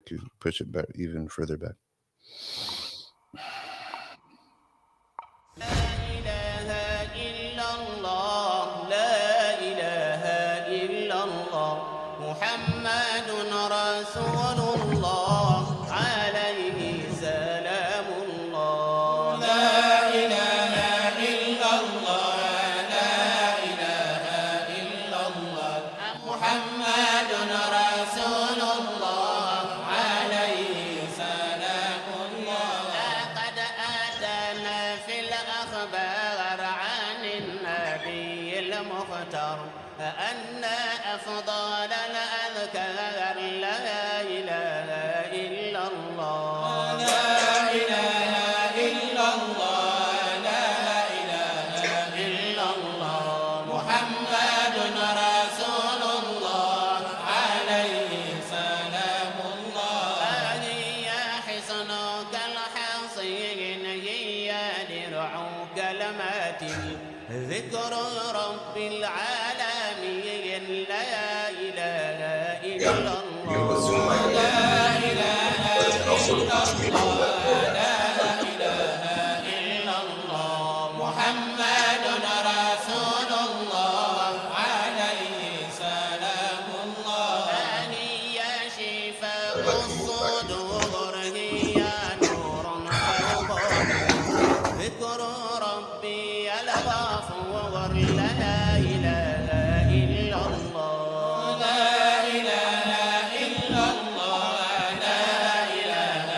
to push it back even further back. أن أفضل الأذكار لا إله إلا الله لا إله إلا الله لا إله إلا الله محمد رسول الله عليه سلام الله هي حصنك الحصين هي درعك المتين ذكر رب العالمين لا إله إلا الله لا إله إلا الله لا إله إلا الله محمد رسول الله عليه سلام الله هي شفاء الصدور هي نور فوق ذكر ربي الغفور لا إله إلا الله لا إله إلا الله لا إله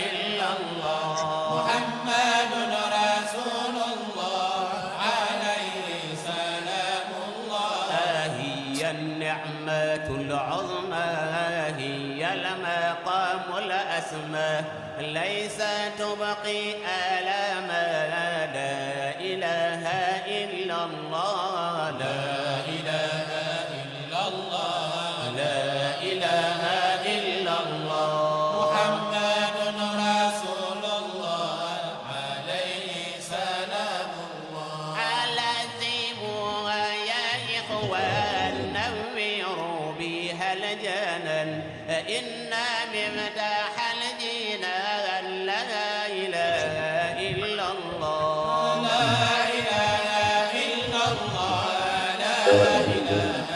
إلا الله محمد رسول الله عليه سلام الله هي النعمة العظمى هي المقام الأسمى ليس تبقي آلاما لا إله إلا الله لا إله إلا الله لا إله إلا الله محمد رسول الله عليه سلام الله علزموها يا إخوان نوروا بها الجنان إن مفتاح الجنان لا إله إلا الله لا إله إلا الله لا إله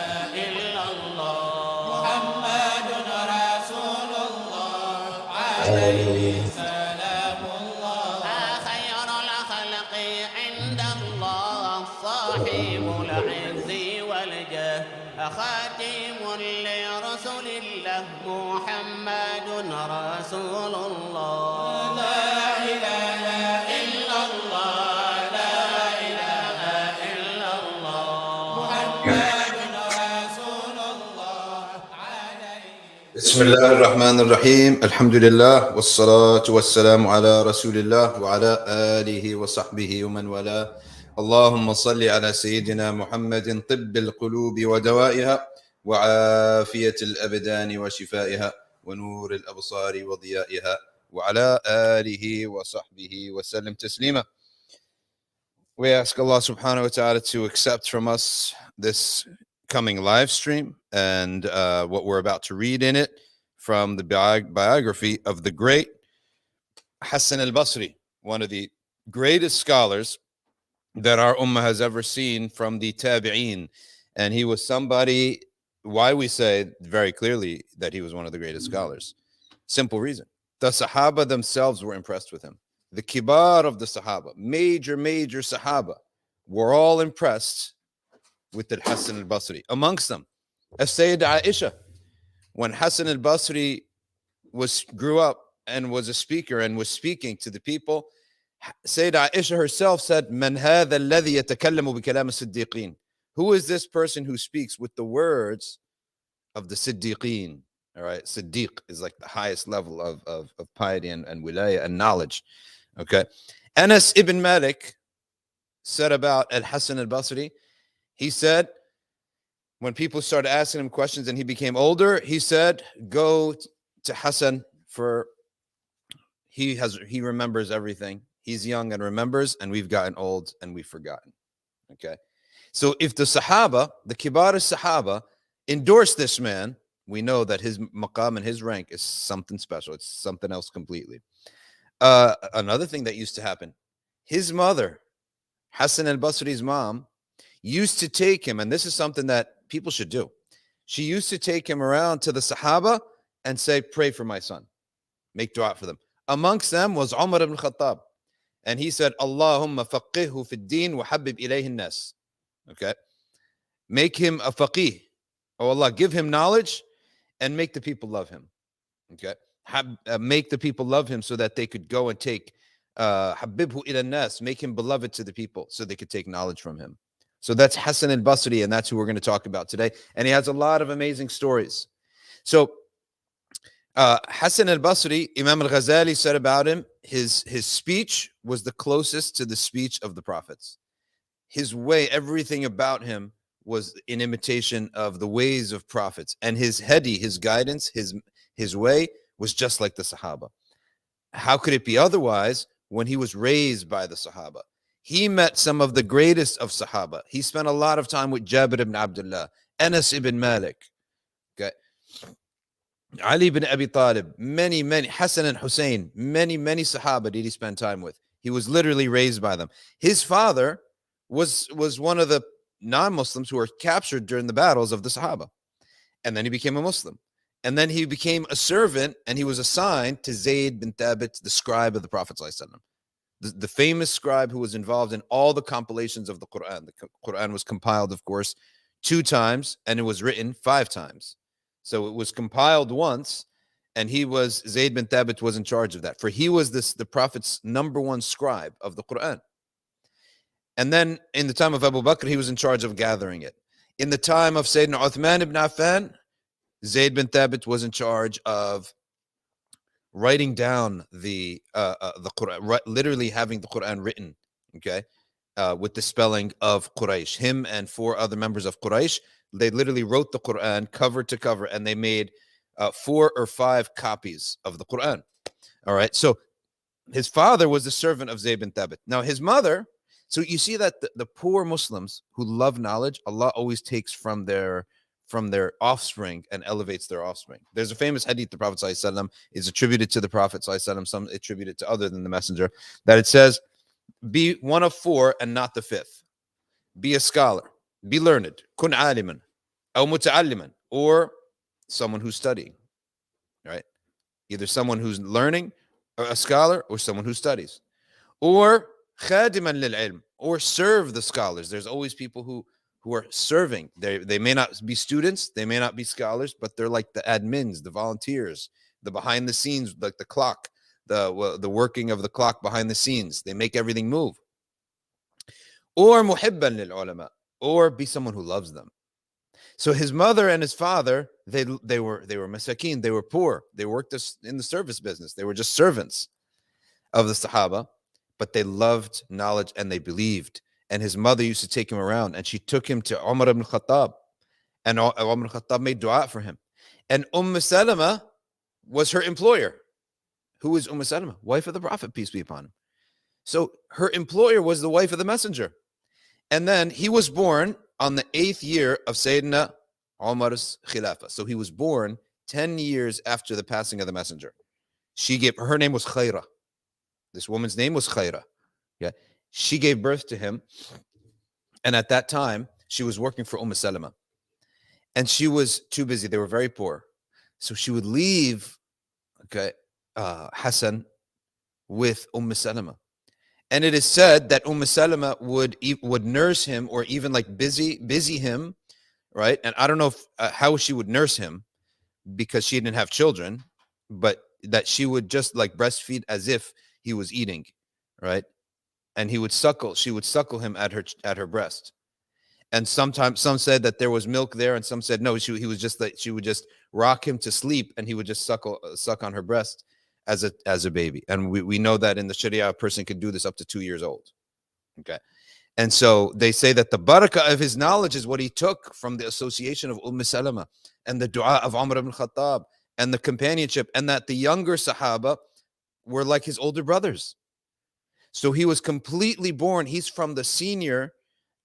إلا الله محمد رسول الله عليه سلام الله خير الخلق عند الله صاحب العز والجاه خاتم لرسول الله محمد رسول الله لا إله إلا الله لا إله إلا الله محمد رسول الله عليه. بسم الله الرحمن الرحيم. الحمد لله والصلاة والسلام على رسول الله وعلى آله وصحبه ومن والاه. اللهم صل على سيدنا محمد طب القلوب ودوائها وعافية الأبدان وشفائها ونور الأبصار وضيائها وعلى آله وصحبه وسلم تسليما. We ask Allah subhanahu wa ta'ala to accept from us this coming live stream and what we're about to read in it from the biography of the great Hassan Al Basri, one of the greatest scholars that our ummah has ever seen from the tabi'een. And he was somebody, why we say very clearly that he was one of the greatest scholars. Simple reason. The Sahaba themselves were impressed with him. The kibar of the Sahaba, major Sahaba, were all impressed with the Hassan Al Basri. Amongst them, Sayyidah Aisha, when Hassan Al Basri grew up and was a speaker and was speaking to the people, Sayyidah Aisha herself said, "Man hadha alladhi yatakallamu bikalam as-siddiqin?" Who is this person who speaks with the words of the Siddiqeen? All right, Siddiq is like the highest level of piety and wilaya and knowledge. Okay, Anas ibn Malik said about Al-Hassan al-Basri, he said, when people started asking him questions and he became older, he said, go to Hassan, for he remembers everything. He's young and remembers, and we've gotten old and we've forgotten. Okay. So if the Sahaba, the Kibar Sahaba, endorsed this man, we know that his maqam and his rank is something special. It's something else completely. Another thing that used to happen, his mother, Hassan Al Basri's mom, used to take him, and this is something that people should do. She used to take him around to the Sahaba and say, pray for my son. Make dua for them. Amongst them was Umar ibn Khattab. And he said, Allahumma faqihhu fi din wa habib ilayhi nas. Okay. Make him a faqih. Oh Allah, give him knowledge and make the people love him. Okay. Make the people love him so that they could go and take habibhu ila nas, make him beloved to the people so they could take knowledge from him. So that's Hassan Al Basri, and that's who we're going to talk about today. And he has a lot of amazing stories. So Hassan Al Basri, Imam Al Ghazali said about him, his speech was the closest to the speech of the prophets. His way, everything about him was in imitation of the ways of prophets. And his hadi, his guidance, his way was just like the Sahaba. How could it be otherwise when he was raised by the Sahaba? He met some of the greatest of Sahaba. He spent a lot of time with Jabir ibn Abdullah, Anas ibn Malik, okay, Ali ibn Abi Talib, many, Hassan and Hussein, many Sahaba did he spend time with. He was literally raised by them. His father was one of the non-Muslims who were captured during the battles of the Sahaba. And then he became a Muslim. And then he became a servant, and he was assigned to Zayd bin Thabit, the scribe of the Prophet ﷺ. The famous scribe who was involved in all the compilations of the Quran. The Quran was compiled, of course, 2 times, and it was written 5 times. So it was compiled once, and Zayd bin Thabit was in charge of that. For he was the Prophet's #1 scribe of the Quran. And then in the time of Abu Bakr, he was in charge of gathering it. In the time of Sayyidina Uthman ibn Affan, Zayd bin Thabit was in charge of writing down the Quran, literally having the Quran written, okay, with the spelling of Quraysh. Him and 4 other members of Quraysh, they literally wrote the Quran cover to cover, and they made 4 or 5 copies of the Quran. All right, so his father was the servant of Zayd bin Thabit. Now his mother, so you see that the poor Muslims who love knowledge, Allah always takes from their offspring and elevates their offspring. There's a famous hadith the Prophet ﷺ is attributed to the Prophet ﷺ, some attributed to other than the messenger, that it says, be one of 4 and not the 5th. Be a scholar, be learned, kun aliman, aw muta'alliman, or someone who's studying, right? Either someone who's learning, or a scholar, or someone who studies. Or khadiman lil ilm, or serve the scholars. There's always people who are serving. They may not be students, they may not be scholars, but they're like the admins, the volunteers, the behind the scenes, like the clock, the working of the clock behind the scenes. They make everything move. Or muhibban lil ulama, or be someone who loves them. So his mother and his father, they were masakin, they were poor. They worked in the service business. They were just servants of the Sahaba, but they loved knowledge and they believed. And his mother used to take him around, and she took him to Umar ibn Khattab, and Umar ibn Khattab made dua for him. And Salama was her employer. Who is Salama? Wife of the Prophet, peace be upon him. So her employer was the wife of the messenger. And then he was born on the 8th year of Sayyidina Umar's Khilafah. So he was born 10 years after the passing of the messenger. Her name was Khaira. This woman's name was Khaira. Yeah. She gave birth to him, and at that time, she was working for Salama. And she was too busy. They were very poor. So she would leave, okay, Hassan with Salama. And it is said that Salama would nurse him, or even like busy him, right? And I don't know how she would nurse him, because she didn't have children, but that she would just like breastfeed as if he was eating, right? And she would suckle him at her breast. And sometimes some said that there was milk there, and some said no, she would just rock him to sleep, and he would just suck on her breast as a baby. And we know that in the Sharia, a person could do this up to 2 years old. Okay. And so they say that the barakah of his knowledge is what he took from the association of Salama and the dua of Umar ibn Khattab and the companionship, and that the younger Sahaba were like his older brothers. So he was completely born. He's from the senior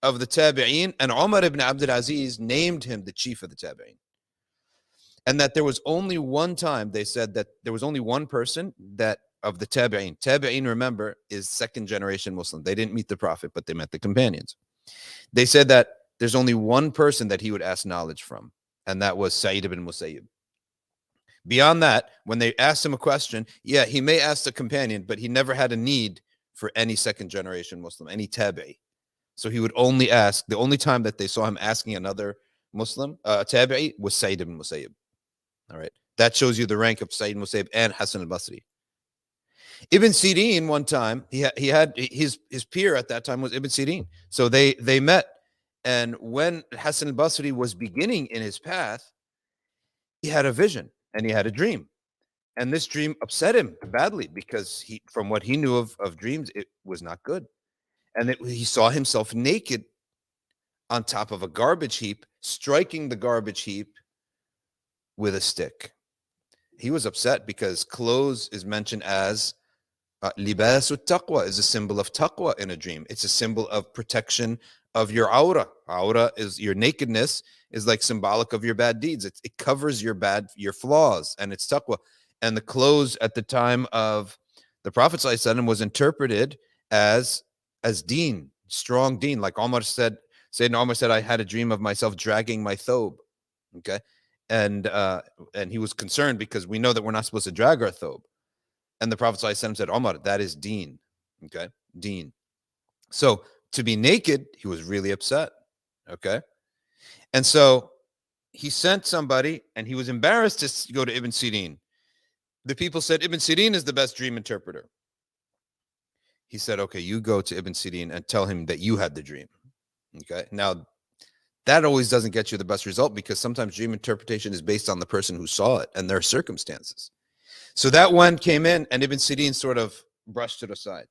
of the Tabi'een, and Umar ibn Abdul Aziz named him the chief of the Tabi'een. And that there was only one time, they said that there was only one person that of the tabi'in. Tabi'in, remember, is second generation Muslim. They didn't meet the Prophet, but they met the companions. They said that there's only one person that he would ask knowledge from, and that was Sa'id ibn Musayyib. Beyond that, when they asked him a question, yeah, he may ask the companion, but he never had a need for any second generation Muslim, any tabi'i. So he would only ask, the only time that they saw him asking another Muslim, tabi'i, was Sa'id ibn Musayyib. All right. That shows you the rank of Sa'id ibn Musayyib and Hasan al Basri. Ibn Sirin, one time, he had his peer at that time was Ibn Sirin. So they met. And when Hasan al Basri was beginning in his path, he had a vision and he had a dream. And this dream upset him badly because from what he knew of dreams, it was not good. And he saw himself naked on top of a garbage heap, striking the garbage heap with a stick. He was upset because clothes is mentioned as libasu taqwa, is a symbol of taqwa in a dream. It's a symbol of protection of your aura. Aura is your nakedness, is like symbolic of your bad deeds. It covers your flaws, and it's taqwa. And the clothes at the time of the Prophet ﷺ was interpreted as deen, strong deen. Like Omar said, Sayyidina Omar said, I had a dream of myself dragging my thobe. Okay. And he was concerned because we know that we're not supposed to drag our thobe. And the Prophet ﷺ said, Omar, that is deen. Okay. Deen. So to be naked, he was really upset. Okay. And so he sent somebody, and he was embarrassed to go to Ibn Sirin. The people said, Ibn Sirin is the best dream interpreter. He said, okay, you go to Ibn Sirin and tell him that you had the dream. Okay. Now, that always doesn't get you the best result, because sometimes dream interpretation is based on the person who saw it and their circumstances. So that one came in, and Ibn Sirin sort of brushed it aside.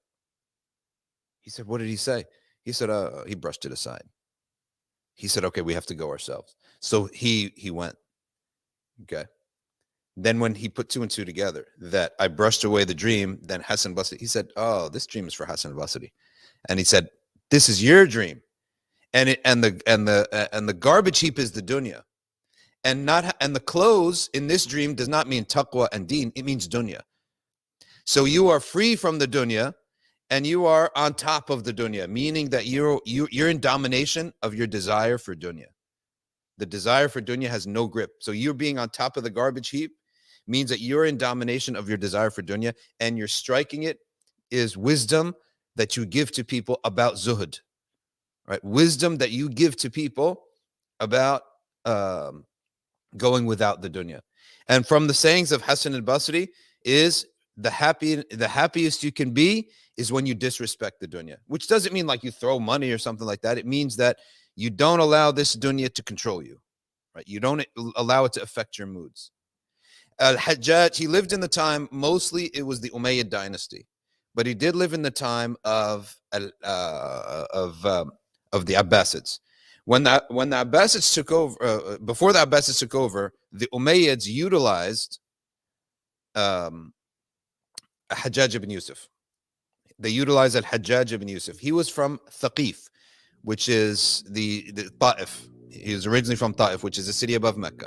He said, what did he say? He said, he brushed it aside. He said, okay, we have to go ourselves. So he went. Okay. Then when he put two and two together, that I brushed away the dream, then Hasan al Basri, he said, oh, this dream is for Hasan al Basri. And he said, this is your dream. And the garbage heap is the dunya. And the clothes in this dream does not mean taqwa and deen, it means dunya. So you are free from the dunya, and you are on top of the dunya, meaning that you're in domination of your desire for dunya. The desire for dunya has no grip. So you're being on top of the garbage heap means that you're in domination of your desire for dunya, and you're striking it is wisdom that you give to people about zuhud, right? Wisdom that you give to people about going without the dunya. And from the sayings of Hasan al Basri is the happiest you can be is when you disrespect the dunya, which doesn't mean like you throw money or something like that. It means that you don't allow this dunya to control you, right? You don't allow it to affect your moods. Al-Hajjaj, he lived in the time, mostly it was the Umayyad dynasty, but he did live in the time of the Abbasids. When the Abbasids took over, before the Abbasids took over, the Umayyads utilized Hajjaj ibn Yusuf. They utilized Al-Hajjaj ibn Yusuf. He was from Thaqif, which is the Ta'if. He was originally from Ta'if, which is a city above Mecca.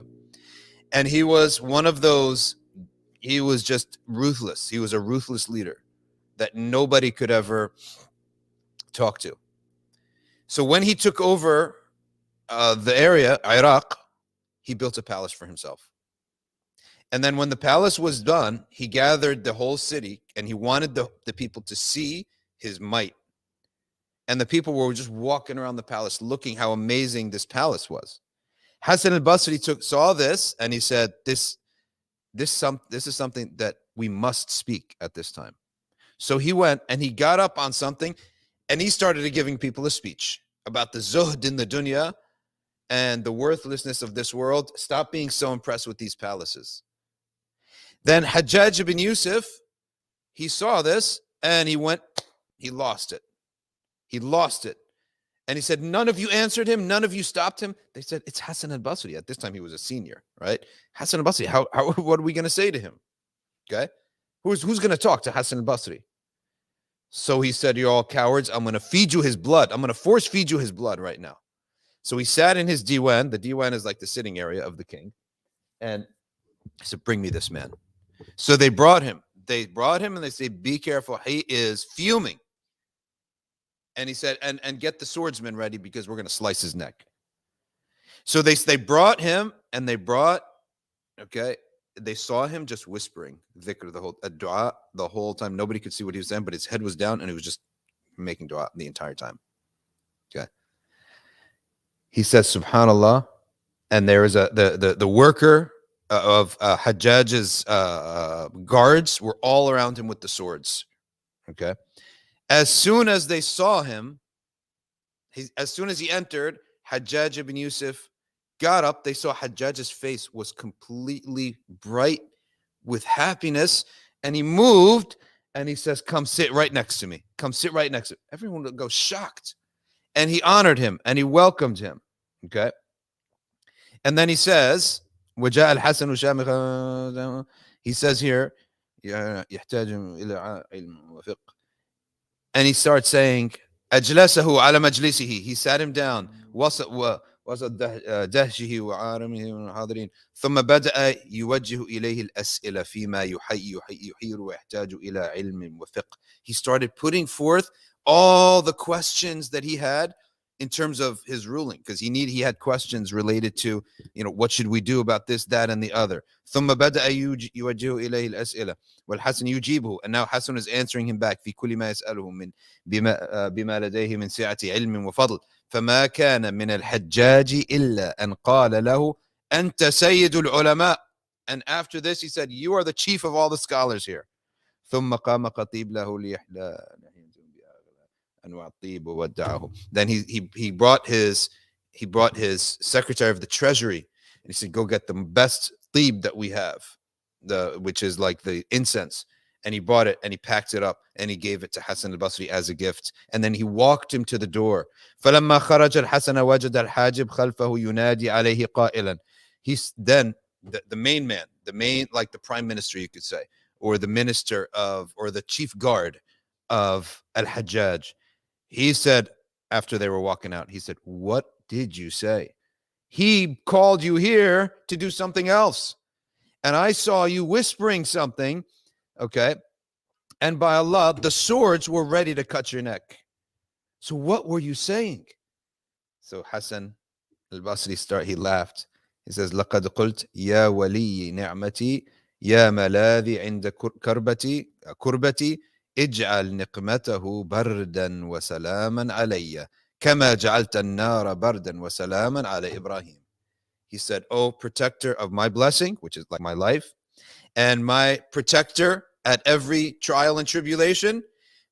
And he was one of those, he was just ruthless. He was a ruthless leader that nobody could ever talk to. So when he took over the area, Iraq, he built a palace for himself. And then when the palace was done, he gathered the whole city, and he wanted the people to see his might. And the people were just walking around the palace looking how amazing this palace was. Hasan al Basri saw this, and he said, this is something that we must speak at this time. So he went and he got up on something, and he started giving people a speech about the zuhd in the dunya and the worthlessness of this world. Stop being so impressed with these palaces. Then Hajjaj ibn Yusuf, he saw this, and he lost it. He lost it. And he said, none of you answered him. None of you stopped him. They said, it's Hasan al Basri. At this time, he was a senior, right? Hasan al Basri, what are we going to say to him? Okay. Who's going to talk to Hasan al Basri? So he said, you're all cowards. I'm going to feed you his blood. I'm going to force feed you his blood right now. So he sat in his diwan. The diwan is like the sitting area of the king. And He said, bring me this man. So they brought him. They brought him and they say, be careful. He is fuming. And he said, and get the swordsman ready because we're going to slice his neck. So they brought him and they brought, okay, they saw him just whispering dhikr, dua the whole time. Nobody could see what he was saying, but his head was down and he was just making dua the entire time. Okay. He says, subhanallah. And there is the worker of Hajjaj's guards were all around him with the swords. Okay. As soon as they saw him, as soon as he entered, Hajjaj ibn Yusuf got up. They saw Hajjaj's face was completely bright with happiness. And he moved and he says, come sit right next to me. Come sit right next to me. Everyone would go shocked. And he honored him and he welcomed him. Okay. And then he says, وجاء الحسن شامخا. He says here, يحتاج إلى علم وفقه. And he starts saying, أجلسه على مجلسه. He sat him down. وسط دهشه وعارمه والحاضرين. ثم بدأ يوجه إليه الأسئلة فيما يحير ويحتاج إلى علم وفقه. He started putting forth all the questions that he had in terms of his ruling, because he had questions related to, what should we do about this, that, and the other. ثم بدأ يوجه إليه الأسئلة والحسن يجيبه. And now Hassan is answering him back في كل ما يسأله من بما لديه من سعة علم وفضل. فما كان من الحجاج إلا أن قال له أنت سيد العلماء. And after this he said, you are the chief of all the scholars here. ثم قام خطيب له ليحلى. Then he brought his secretary of the treasury, and he said, go get the best tib that we have, which is like the incense. And he brought it and he packed it up and he gave it to Hasan al Basri as a gift. And then he walked him to the door. فلما خرج الحسن وجد الحاجب خلفه ينادي عليه قائلا. He's then the main man, like the prime minister, you could say, or the minister or the chief guard of al-Hajjaj. He said, after they were walking out, he said, what did you say? He called you here to do something else. And I saw you whispering something, okay? And by Allah, the swords were ready to cut your neck. So what were you saying? So Hassan Al Basri he laughed. He says, لَقَدْ قُلْتْ يَا وَلِيِّ نِعْمَتِي يَا مَلَاذِي عِنْدَ كُرْبَتِي اجعل نقمته بردا وسلاما علي كما جعلت النار بردا وسلاما على إبراهيم. He said, oh, protector of my blessing, which is like my life, and my protector at every trial and tribulation,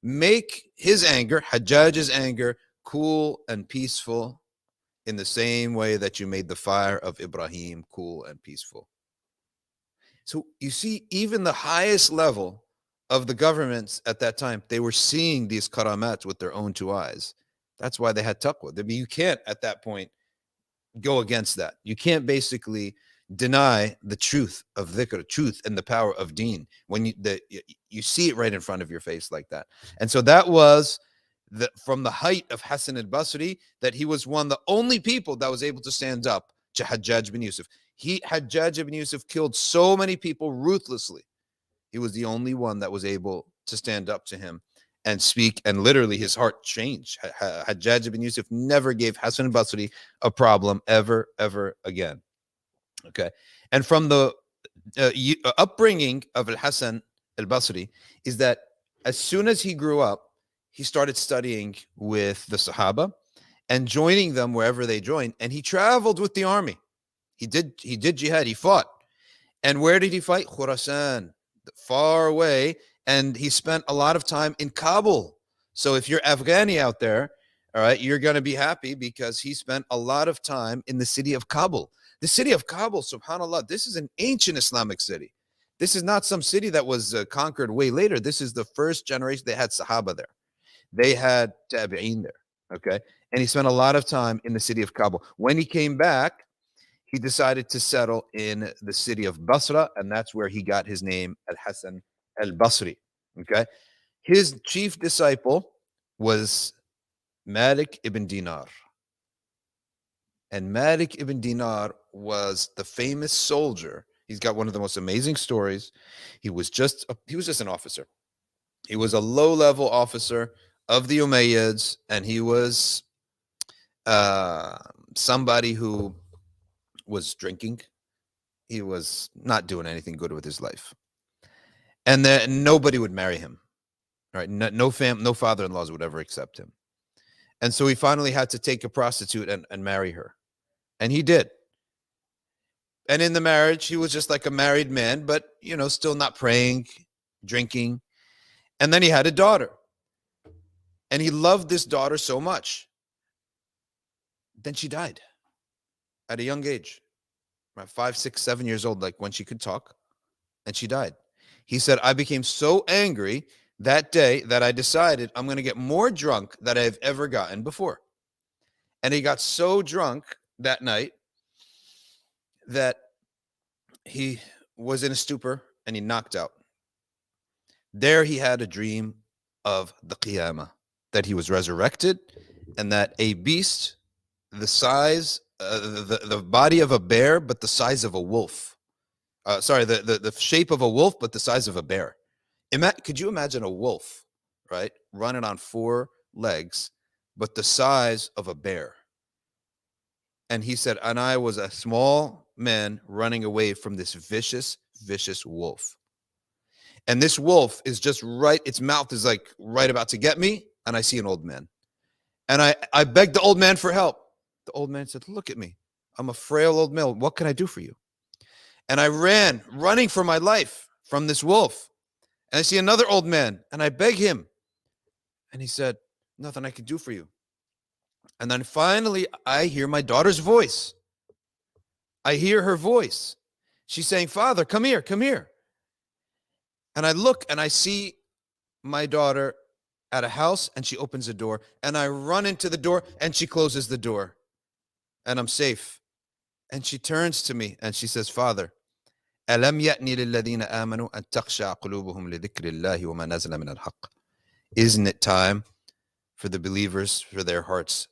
make his anger, Hajjaj's anger, cool and peaceful in the same way that you made the fire of Ibrahim cool and peaceful. So you see, even the highest level of the governments at that time, they were seeing these karamat with their own two eyes. That's why they had taqwa. I mean, you can't at that point go against that. You can't basically deny the truth of dhikr, truth and the power of deen when you see it right in front of your face like that. And so that was from the height of Hassan al Basri, that he was one of the only people that was able to stand up to Hajjaj bin Yusuf. Hajjaj ibn Yusuf killed so many people ruthlessly. He was the only one that was able to stand up to him and speak, and literally his heart changed. Hajjaj ibn Yusuf never gave Hassan al Basri a problem ever again. Okay. And from the upbringing of Hassan al Basri is that as soon as he grew up, he started studying with the Sahaba and joining them wherever they joined. And he traveled with the army. He did jihad. He fought. And where did he fight? Khurasan, far away. And he spent a lot of time in Kabul. So if you're Afghani out there, all right, you're going to be happy because he spent a lot of time in the city of Kabul. The city of Kabul, subhanAllah, this is an ancient Islamic city. This is not some city that was conquered way later. This is the first generation. They had Sahaba there. They had Tabi'een there, okay? And he spent a lot of time in the city of Kabul. When he came back, he decided to settle in the city of Basra, and that's where he got his name, Al-Hassan Al Basri, okay? His chief disciple was Malik ibn Dinar. And Malik ibn Dinar was the famous soldier He's got one of the most amazing stories. He was just an officer. He was a low-level officer of the Umayyads, and he was somebody who was drinking. He was not doing anything good with his life, and then nobody would marry him. Right? No father-in-laws would ever accept him, and so he finally had to take a prostitute and marry her, and he did. And in the marriage, he was just like a married man, but still not praying, drinking. And then he had a daughter, and he loved this daughter so much. Then she died at a young age, about 5, 6, 7 years old, like when she could talk, and she died. He said, I became so angry that day that I decided I'm going to get more drunk than I've ever gotten before. And he got so drunk that night that he was in a stupor and he knocked out. There he had a dream of the Qiyamah, that he was resurrected and that a beast the size, the body of a bear, but the size of a wolf. The shape of a wolf, but the size of a bear. Could you imagine a wolf, right, running on 4 legs, but the size of a bear? And he said, and I was a small man running away from this vicious, vicious wolf. And this wolf is just right, its mouth is like right about to get me, and I see an old man. And I begged the old man for help. The old man said, look at me. I'm a frail old man. What can I do for you? And I ran, running for my life from this wolf. And I see another old man, and I beg him. And he said, nothing I can do for you. And then finally, I hear my daughter's voice. I hear her voice. She's saying, Father, come here, come here. And I look, and I see my daughter at a house, and she opens the door. And I run into the door, and she closes the door. And I'm safe. And she turns to me, and she says, Father, ألم يأني للذين آمنوا أن تخشع قلوبهم لذكر الله وما نزل من الحق. Isn't it time for the believers, for their hearts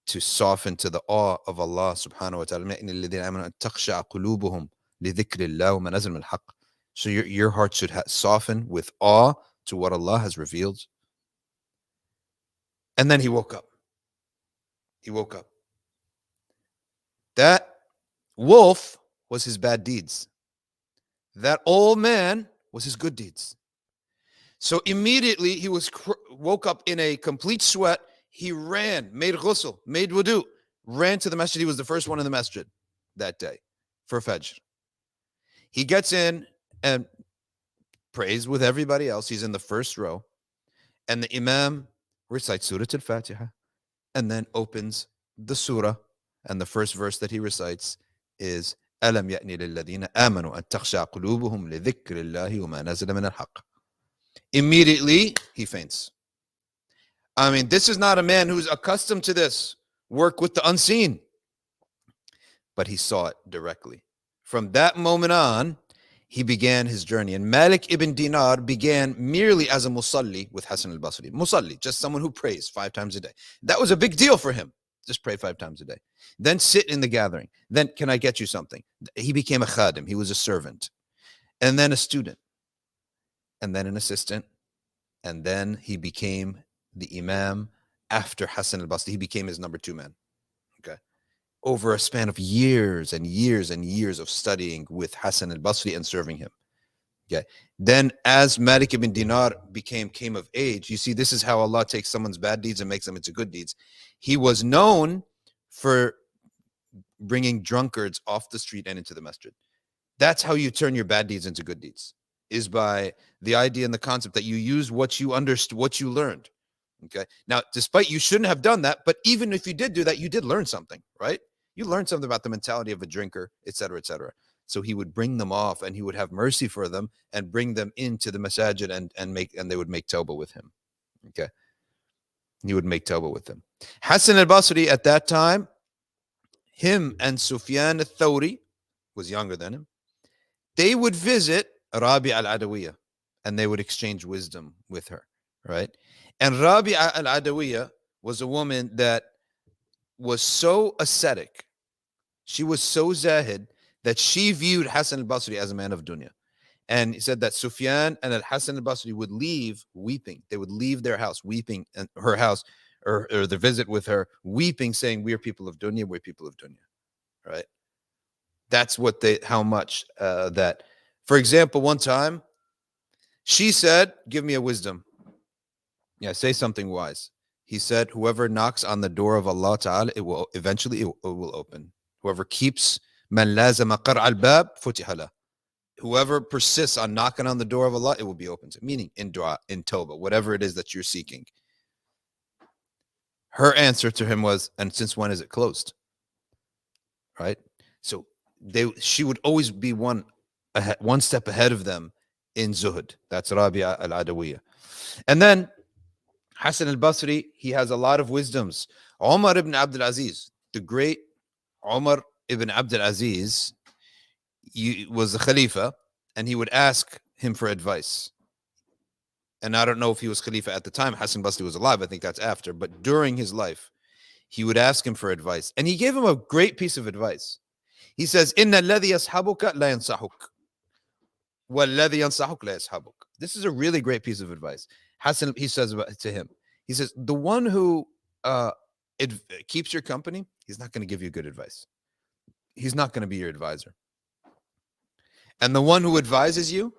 to soften to the awe of Allah subhanahu wa ta'ala? يأني للذين آمنوا أن تخشع قلوبهم لذكر الله وما نزل من الحق. So your heart should soften with awe to what Allah has revealed. And then he woke up. He woke up. That wolf was his bad deeds. That old man was his good deeds. So immediately he woke up in a complete sweat. He ran, made ghusl, made wudu, ran to the masjid. He was the first one in the masjid that day for Fajr. He gets in and prays with everybody else. He's in the first row. And the Imam recites Surah Al-Fatiha and then opens the surah. And the first verse that he recites is أَلَمْ يَأْنِ لِلَّذِينَ آمَنُوا أَن تَخْشَعَ قُلُوبُهُمْ لِذِكْرِ اللَّهِ وَمَا نَزَلَ مِنَ الْحَقِّ. Immediately, he faints. I mean, this is not a man who's accustomed to this work with the unseen. But he saw it directly. From that moment on, he began his journey. And Malik ibn Dinar began merely as a musalli with Hassan Al Basri. Musalli, just someone who prays 5 times a day. That was a big deal for him. Just pray 5 times a day. Then sit in the gathering. Then, can I get you something? He became a khadim. He was a servant. And then a student. And then an assistant. And then he became the imam after Hassan Al Basri. He became his number 2 man. Okay. Over a span of years and years and years of studying with Hassan Al Basri and serving him. Okay. Then as Malik ibn Dinar came of age, you see, this is how Allah takes someone's bad deeds and makes them into good deeds. He was known for bringing drunkards off the street and into the masjid. That's how you turn your bad deeds into good deeds, is by the idea and the concept that you use what you understood, what you learned. Okay. Now, despite you shouldn't have done that, but even if you did do that, you did learn something, right? You learned something about the mentality of a drinker, etc., etc. So he would bring them off, and he would have mercy for them and bring them into the masajid and they would make tawbah with him. Okay. He would make tawbah with them. Hassan Al Basri at that time, him and Sufyan al-Thawri, was younger than him, they would visit Rabi al-Adawiyah and they would exchange wisdom with her, right? And Rabi al-Adawiyah was a woman that was so ascetic. She was so zahid that she viewed Hasan al Basri as a man of dunya. And he said that Sufyan and Hasan al Basri would leave weeping. They would leave their house weeping, and her house, or the visit with her, weeping, saying, "We're people of dunya, we're people of dunya." Right? That's what how much that. For example, one time she said, "Give me a wisdom." Yeah, say something wise. He said, "Whoever knocks on the door of Allah Ta'ala, it will eventually it will open. Whoever keeps man lazama qar' al-bab futiha lah." Whoever persists on knocking on the door of Allah, it will be open to. Meaning in dua, in tawbah, whatever it is that you're seeking. Her answer to him was, "And since when is it closed?" Right? So she would always be one step ahead of them in zuhud. That's Rabia al-Adawiyya. And then Hasan al Basri, he has a lot of wisdoms. Umar ibn Abdul Aziz, the great Umar ibn Abdul Aziz, was the Khalifa, and he would ask him for advice. And I don't know if he was Khalifa at the time. Hasan Basri was alive. I think that's after. But during his life, he would ask him for advice. And he gave him a great piece of advice. He says, "Inna alladhi yashabuka la yansahuk. Walladhi yansahuk la yashabuk." This is a really great piece of advice. Hasan, he says to him, he says, the one who keeps your company, he's not going to give you good advice. He's not going to be your advisor. And the one who advises you,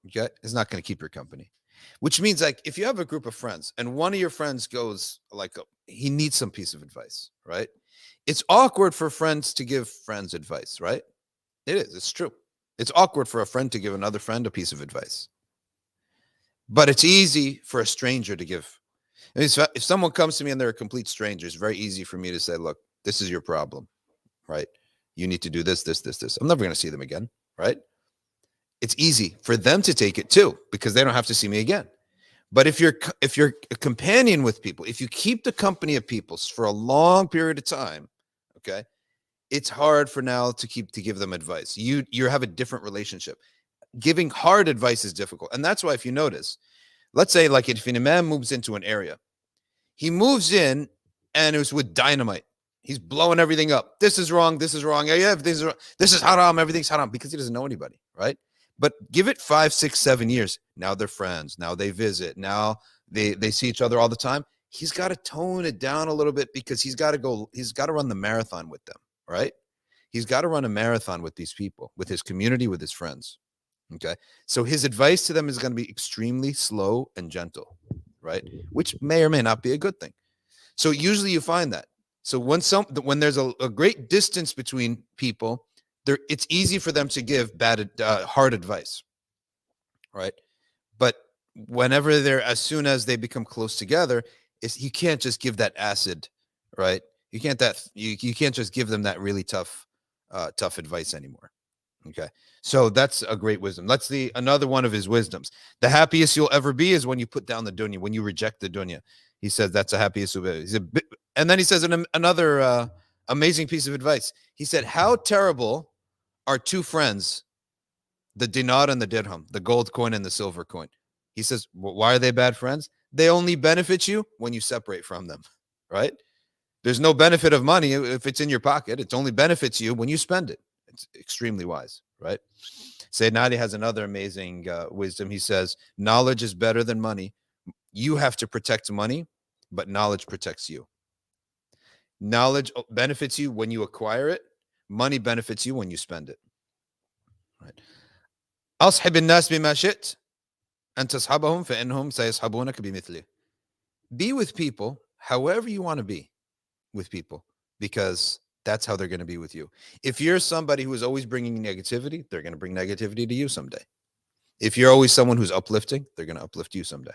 okay, is not going to keep your company. Which means, like, if you have a group of friends and one of your friends goes, like, he needs some piece of advice, right? It's awkward for friends to give friends advice, right? It is. It's true. It's awkward for a friend to give another friend a piece of advice. But it's easy for a stranger to give. If someone comes to me and they're a complete stranger, it's very easy for me to say, "Look, this is your problem, right? You need to do this, this, this, this." I'm never going to see them again, right? It's easy for them to take it too, because they don't have to see me again. But if you're a companion with people, if you keep the company of people for a long period of time, okay, it's hard for now to give them advice. You have a different relationship. Giving hard advice is difficult. And that's why, if you notice, let's say, like, if an imam moves into an area, he moves in and it was with dynamite. He's blowing everything up. This is wrong. This is wrong. Yeah, this is haram. Everything's haram, because he doesn't know anybody, right? But give it 5, 6, 7 years. Now they're friends. Now they visit. Now they see each other all the time. He's got to tone it down a little bit, because he's got to run the marathon with them, right? He's got to run a marathon with these people, with his community, with his friends. Okay. So his advice to them is going to be extremely slow and gentle, right? Which may or may not be a good thing. So usually you find that. So when there's a great distance between people, it's easy for them to give hard advice, right? But whenever as soon as they become close together, you can't just give that acid, right? You can't just give them that really tough advice anymore. Okay, so that's a great wisdom. Let's see another one of his wisdoms. The happiest you'll ever be is when you put down the dunya, when you reject the dunya. He says that's the happiest you'll be. And then he says another amazing piece of advice. He said, "How terrible are two friends, the dinar and the dirham, the gold coin and the silver coin." He says, why are they bad friends? They only benefit you when you separate from them, right? There's no benefit of money if it's in your pocket. It only benefits you when you spend it. It's extremely wise, right? Sayyidina Ali has another amazing wisdom. He says, knowledge is better than money. You have to protect money, but knowledge protects you. Knowledge benefits you when you acquire it. Money benefits you when you spend it. Right. أصحب الناس بما شئت أن تصحبهم فإنهم سيصحبونك بمثله. Be with people however you want to be with people, because that's how they're going to be with you. If you're somebody who is always bringing negativity, they're going to bring negativity to you someday. If you're always someone who's uplifting, they're going to uplift you someday.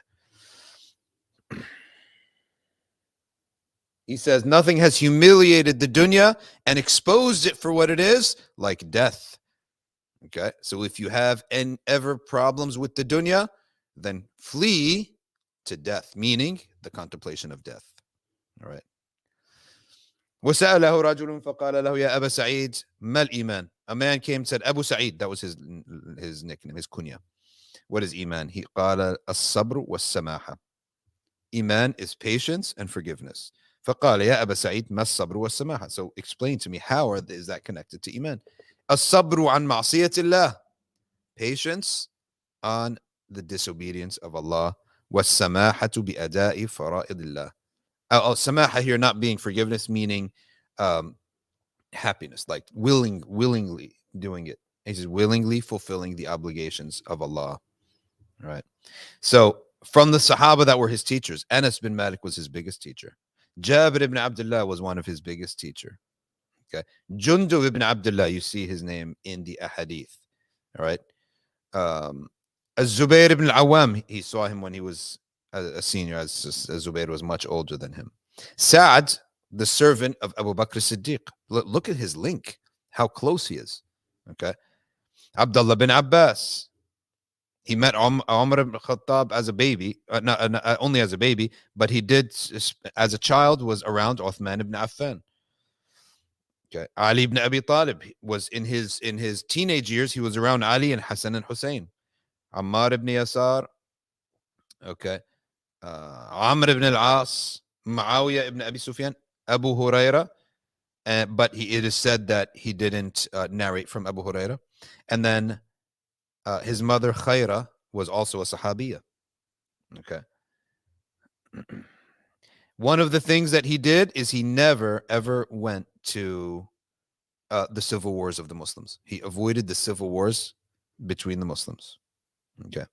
He says, nothing has humiliated the dunya and exposed it for what it is like death. Okay, so if you have ever problems with the dunya, then flee to death, meaning the contemplation of death. All right. وسأله رجل فقال له يا أبا سعيد ما الإيمان? A man came and said, Abu Sa'id, that was his nickname, his kunya. What is Iman? He قال الصبر والسماحة. Iman is patience and forgiveness. فقال يا أبا سعيد ما الصبر والسماحة. So explain to me, how is that connected to Iman? الصبر عن معصية الله. Patience on the disobedience of Allah. والسماحة بأداء فرائض الله. Samaha here not being forgiveness, meaning happiness, like willingly doing it. He says willingly fulfilling the obligations of Allah. All right. So from the Sahaba that were his teachers, Anas bin Malik was his biggest teacher. Jabir ibn Abdullah was one of his biggest teacher. Okay. Jundub ibn Abdullah, you see his name in the ahadith. All right. Az-Zubayr ibn al-Awwam, he saw him when he was a senior, as Zubayr was much older than him. Sa'ad, the servant of Abu Bakr Siddiq. Look at his link, how close he is. Okay. Abdullah bin Abbas. He met Umar ibn Khattab as a baby, not only as a baby, but he did, as a child, was around Uthman ibn Affan. Okay. Ali ibn Abi Talib was in his teenage years, he was around Ali and Hassan and Hussein. Ammar ibn Yasar. Okay. Amr ibn al-As, Muawiyah ibn Abi Sufyan, Abu Huraira. But it is said that he didn't narrate from Abu Huraira. And then his mother Khaira was also a Sahabiya. Okay. One of the things that he did is he never ever went to the civil wars of the Muslims. He avoided the civil wars between the Muslims. Okay.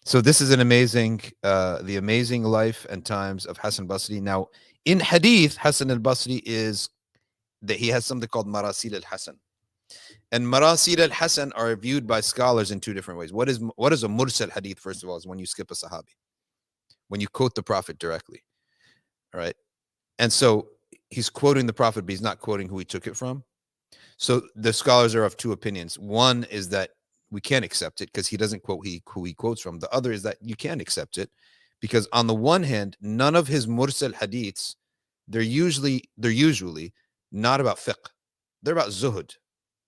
So this is an amazing, the amazing life and times of Hassan Basri. Now, in Hadith, Hassan Al Basri is that he has something called Marasil Al Hassan. And Marasil Al Hassan are viewed by scholars in two different ways. What is a Mursal Hadith, first of all, is when you skip a Sahabi, when you quote the Prophet directly. All right. And so he's quoting the Prophet, but he's not quoting who he took it from. So the scholars are of two opinions. One is that we can't accept it because he doesn't quote who he quotes from. The other is that you can accept it because on the one hand, none of his mursal hadiths, they're usually not about fiqh. They're about zuhud.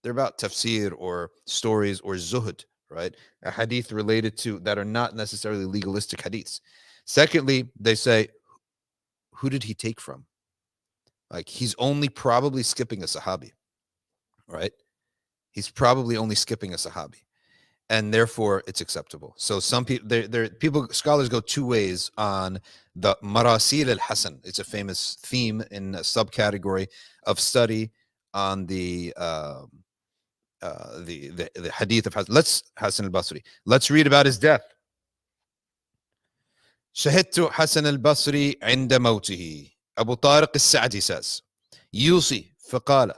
They're about tafsir or stories or zuhud, right? A hadith related to that are not necessarily legalistic hadiths. Secondly, they say, who did he take from? Like he's only probably skipping a sahabi, right? He's probably only skipping a sahabi. And therefore it's acceptable. So some people, scholars go two ways on the Marasil al-Hasan. It's a famous theme in a subcategory of study on the hadith of Hassan al-Basri. Let's read about his death. شهدت حسن البصري عند موته. Abu Tariq al-Sa'di says, يوصي فقال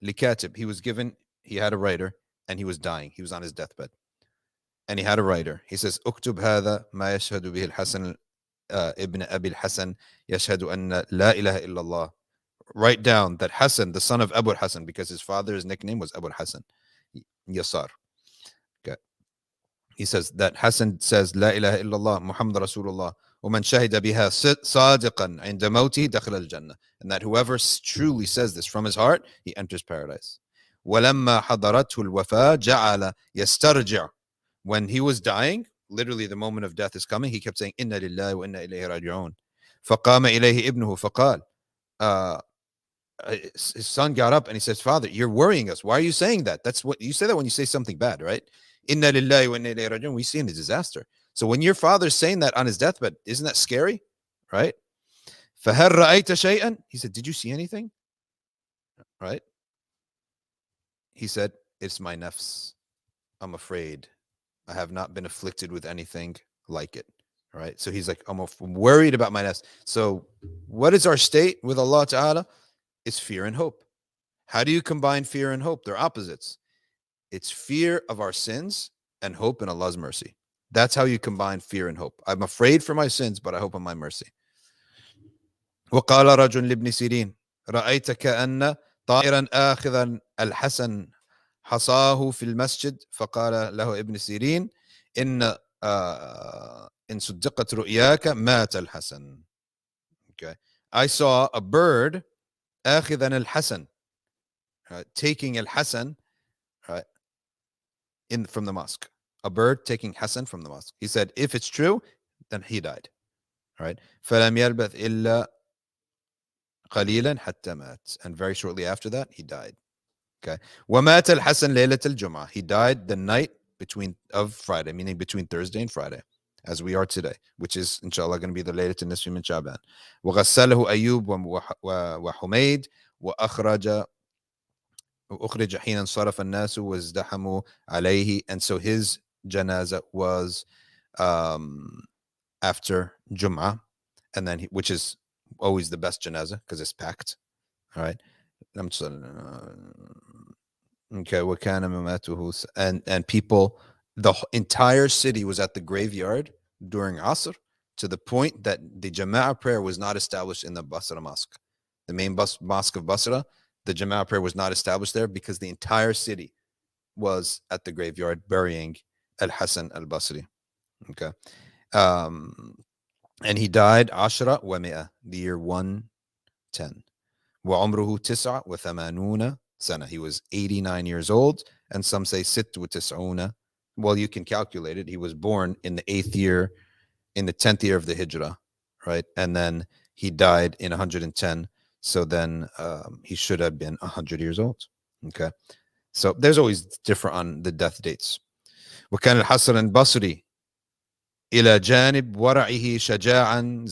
لكاتب. He had a writer and he was dying. He was on his deathbed. And he had a writer. He says, اكتب هذا ما يشهد به الحسن ابن أبي الحسن يشهد أن لا إله إلا الله. Write down that Hassan, the son of Abu al-Hasan, because his father's nickname was Abu al-Hasan, Yasar. Okay. He says that Hassan says, لا إله إلا الله محمد رسول الله ومن شهد بها صادقا عند موته دخل الجنة. And that whoever truly says this from his heart, he enters paradise. ولما حضرته الوفاة جعل يسترجع. When he was dying, literally the moment of death is coming, he kept saying, إِنَّا لِلَّهِ وَإِنَّا إِلَيْهِ رَاجِعُونَ. فَقَامَ إِلَيْهِ ابْنُهُ فَقَالَ. His son got up and he says, Father, you're worrying us. Why are you saying that? That's what you say that when you say something bad, right? إِنَّا لِلَّهِ وَإِنَّا إِلَيْهِ رَاجِعُونَ. We see in a disaster. So when your father's saying that on his deathbed, isn't that scary? Right? فَهَلْ رَأَيْتَ شَيْئًا? He said, did you see anything? Right? He said, it's my nafs. I'm afraid. I have not been afflicted with anything like it. Right? So he's like, I'm worried about my nafs. So what is our state with Allah Ta'ala? It's fear and hope. How do you combine fear and hope? They're opposites. It's fear of our sins and hope in Allah's mercy. That's how you combine fear and hope. I'm afraid for my sins, but I hope in my mercy. وقال رجل لابن سيرين رأيت كأن طائرا آخذا الحسن حصاه في المسجد فقال له ابن سيرين إن صدقت رؤياك مات الحسن. Okay. I saw a bird آخذا الحسن, taking al-Hasan from the mosque. A bird taking Hassan from the mosque. He said, if it's true, then he died. All right. فَلَمْ يَلْبَثْ إِلَّا قَلِيلًا حَتَّى مَاتَ. And very shortly after that, he died. Okay. ومات الحسن ليلة الجمعة. He died the night of Friday, meaning between Thursday and Friday, as we are today, which is inshallah going to be the ليلة النصف من شعبان. وغسله أيوب وحميد وأخرج حين انصرف الناس وازدحموا عليه. And so his janaza was after Jum'ah, and then which is always the best janaza because it's packed. All right. Okay, وكان مماته, and people, the entire city was at the graveyard during Asr, to the point that the Jama'ah prayer was not established in the Basra mosque. The main mosque of Basra, the Jama'ah prayer was not established there because the entire city was at the graveyard burying Hassan Al Basri. Okay. And he died Ashra wa Mi'ah, the year 110. وعمره 89 سنة. He was 89 years old, and some say 96. Well, you can calculate it. He was born in the 8th year, in the 10th year of the Hijrah, right? And then he died in 110. So then he should have been 100 years old. Okay. So there's always different on the death dates. وكان الحسن البصري إلى جانب ورعه شجاعا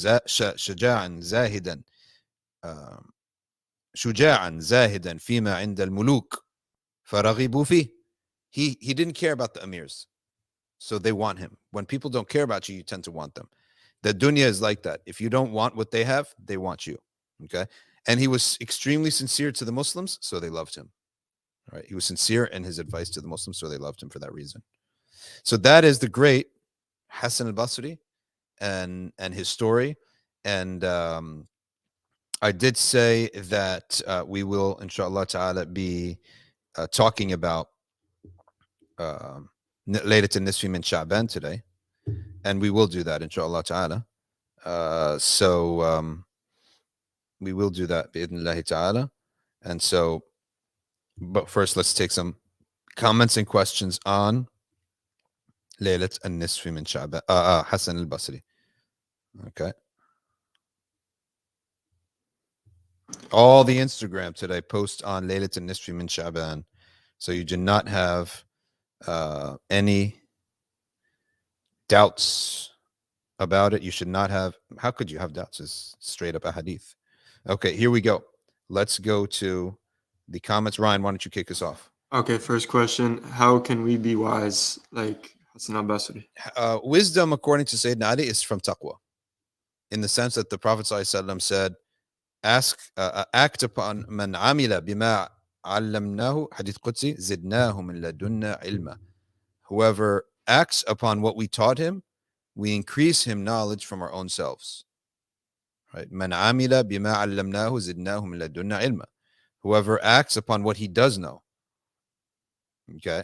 زاهدا شجاعا زاهدا فيما عند الملوك فرغبوا فيه. He didn't care about the emirs, so they want him. When people don't care about you, you tend to want them. The dunya is like that. If you don't want what they have, they want you. Okay. And he was extremely sincere to the Muslims, so they loved him. All right. He was sincere in his advice to the Muslims, so they loved him for that reason. So that is the great Hassan al Basri and his story. And I did say that we will, inshallah ta'ala, be talking about Laylat al-Nisfi min Sha'ban today. And we will do that, inshallah ta'ala. So we will do that, bi'idhnillahi ta'ala. And so, but first, let's take some comments and questions on Laylat al-Nisfi min Sha'ban, Hassan al Basri. Okay. All the Instagram today post on Laylat al-Nisfi min Sha'ban. So you do not have any doubts about it. You should not have. How could you have doubts? It's straight up a hadith. Okay, here we go. Let's go to the comments. Ryan, why don't you kick us off? Okay, first question. How can we be wise like Hassan Al Basri? Wisdom, according to Sayyidina Ali, is from taqwa, in the sense that the Prophet ﷺ said, act upon man amila bima allamnahu, hadith Qudsi, zidnahu min ladunna ilma. Whoever acts upon what we taught him, we increase him knowledge from our own selves. Right? Man amila bima allamnahu zidnahu min ladunna ilma. Whoever acts upon what he does know, okay,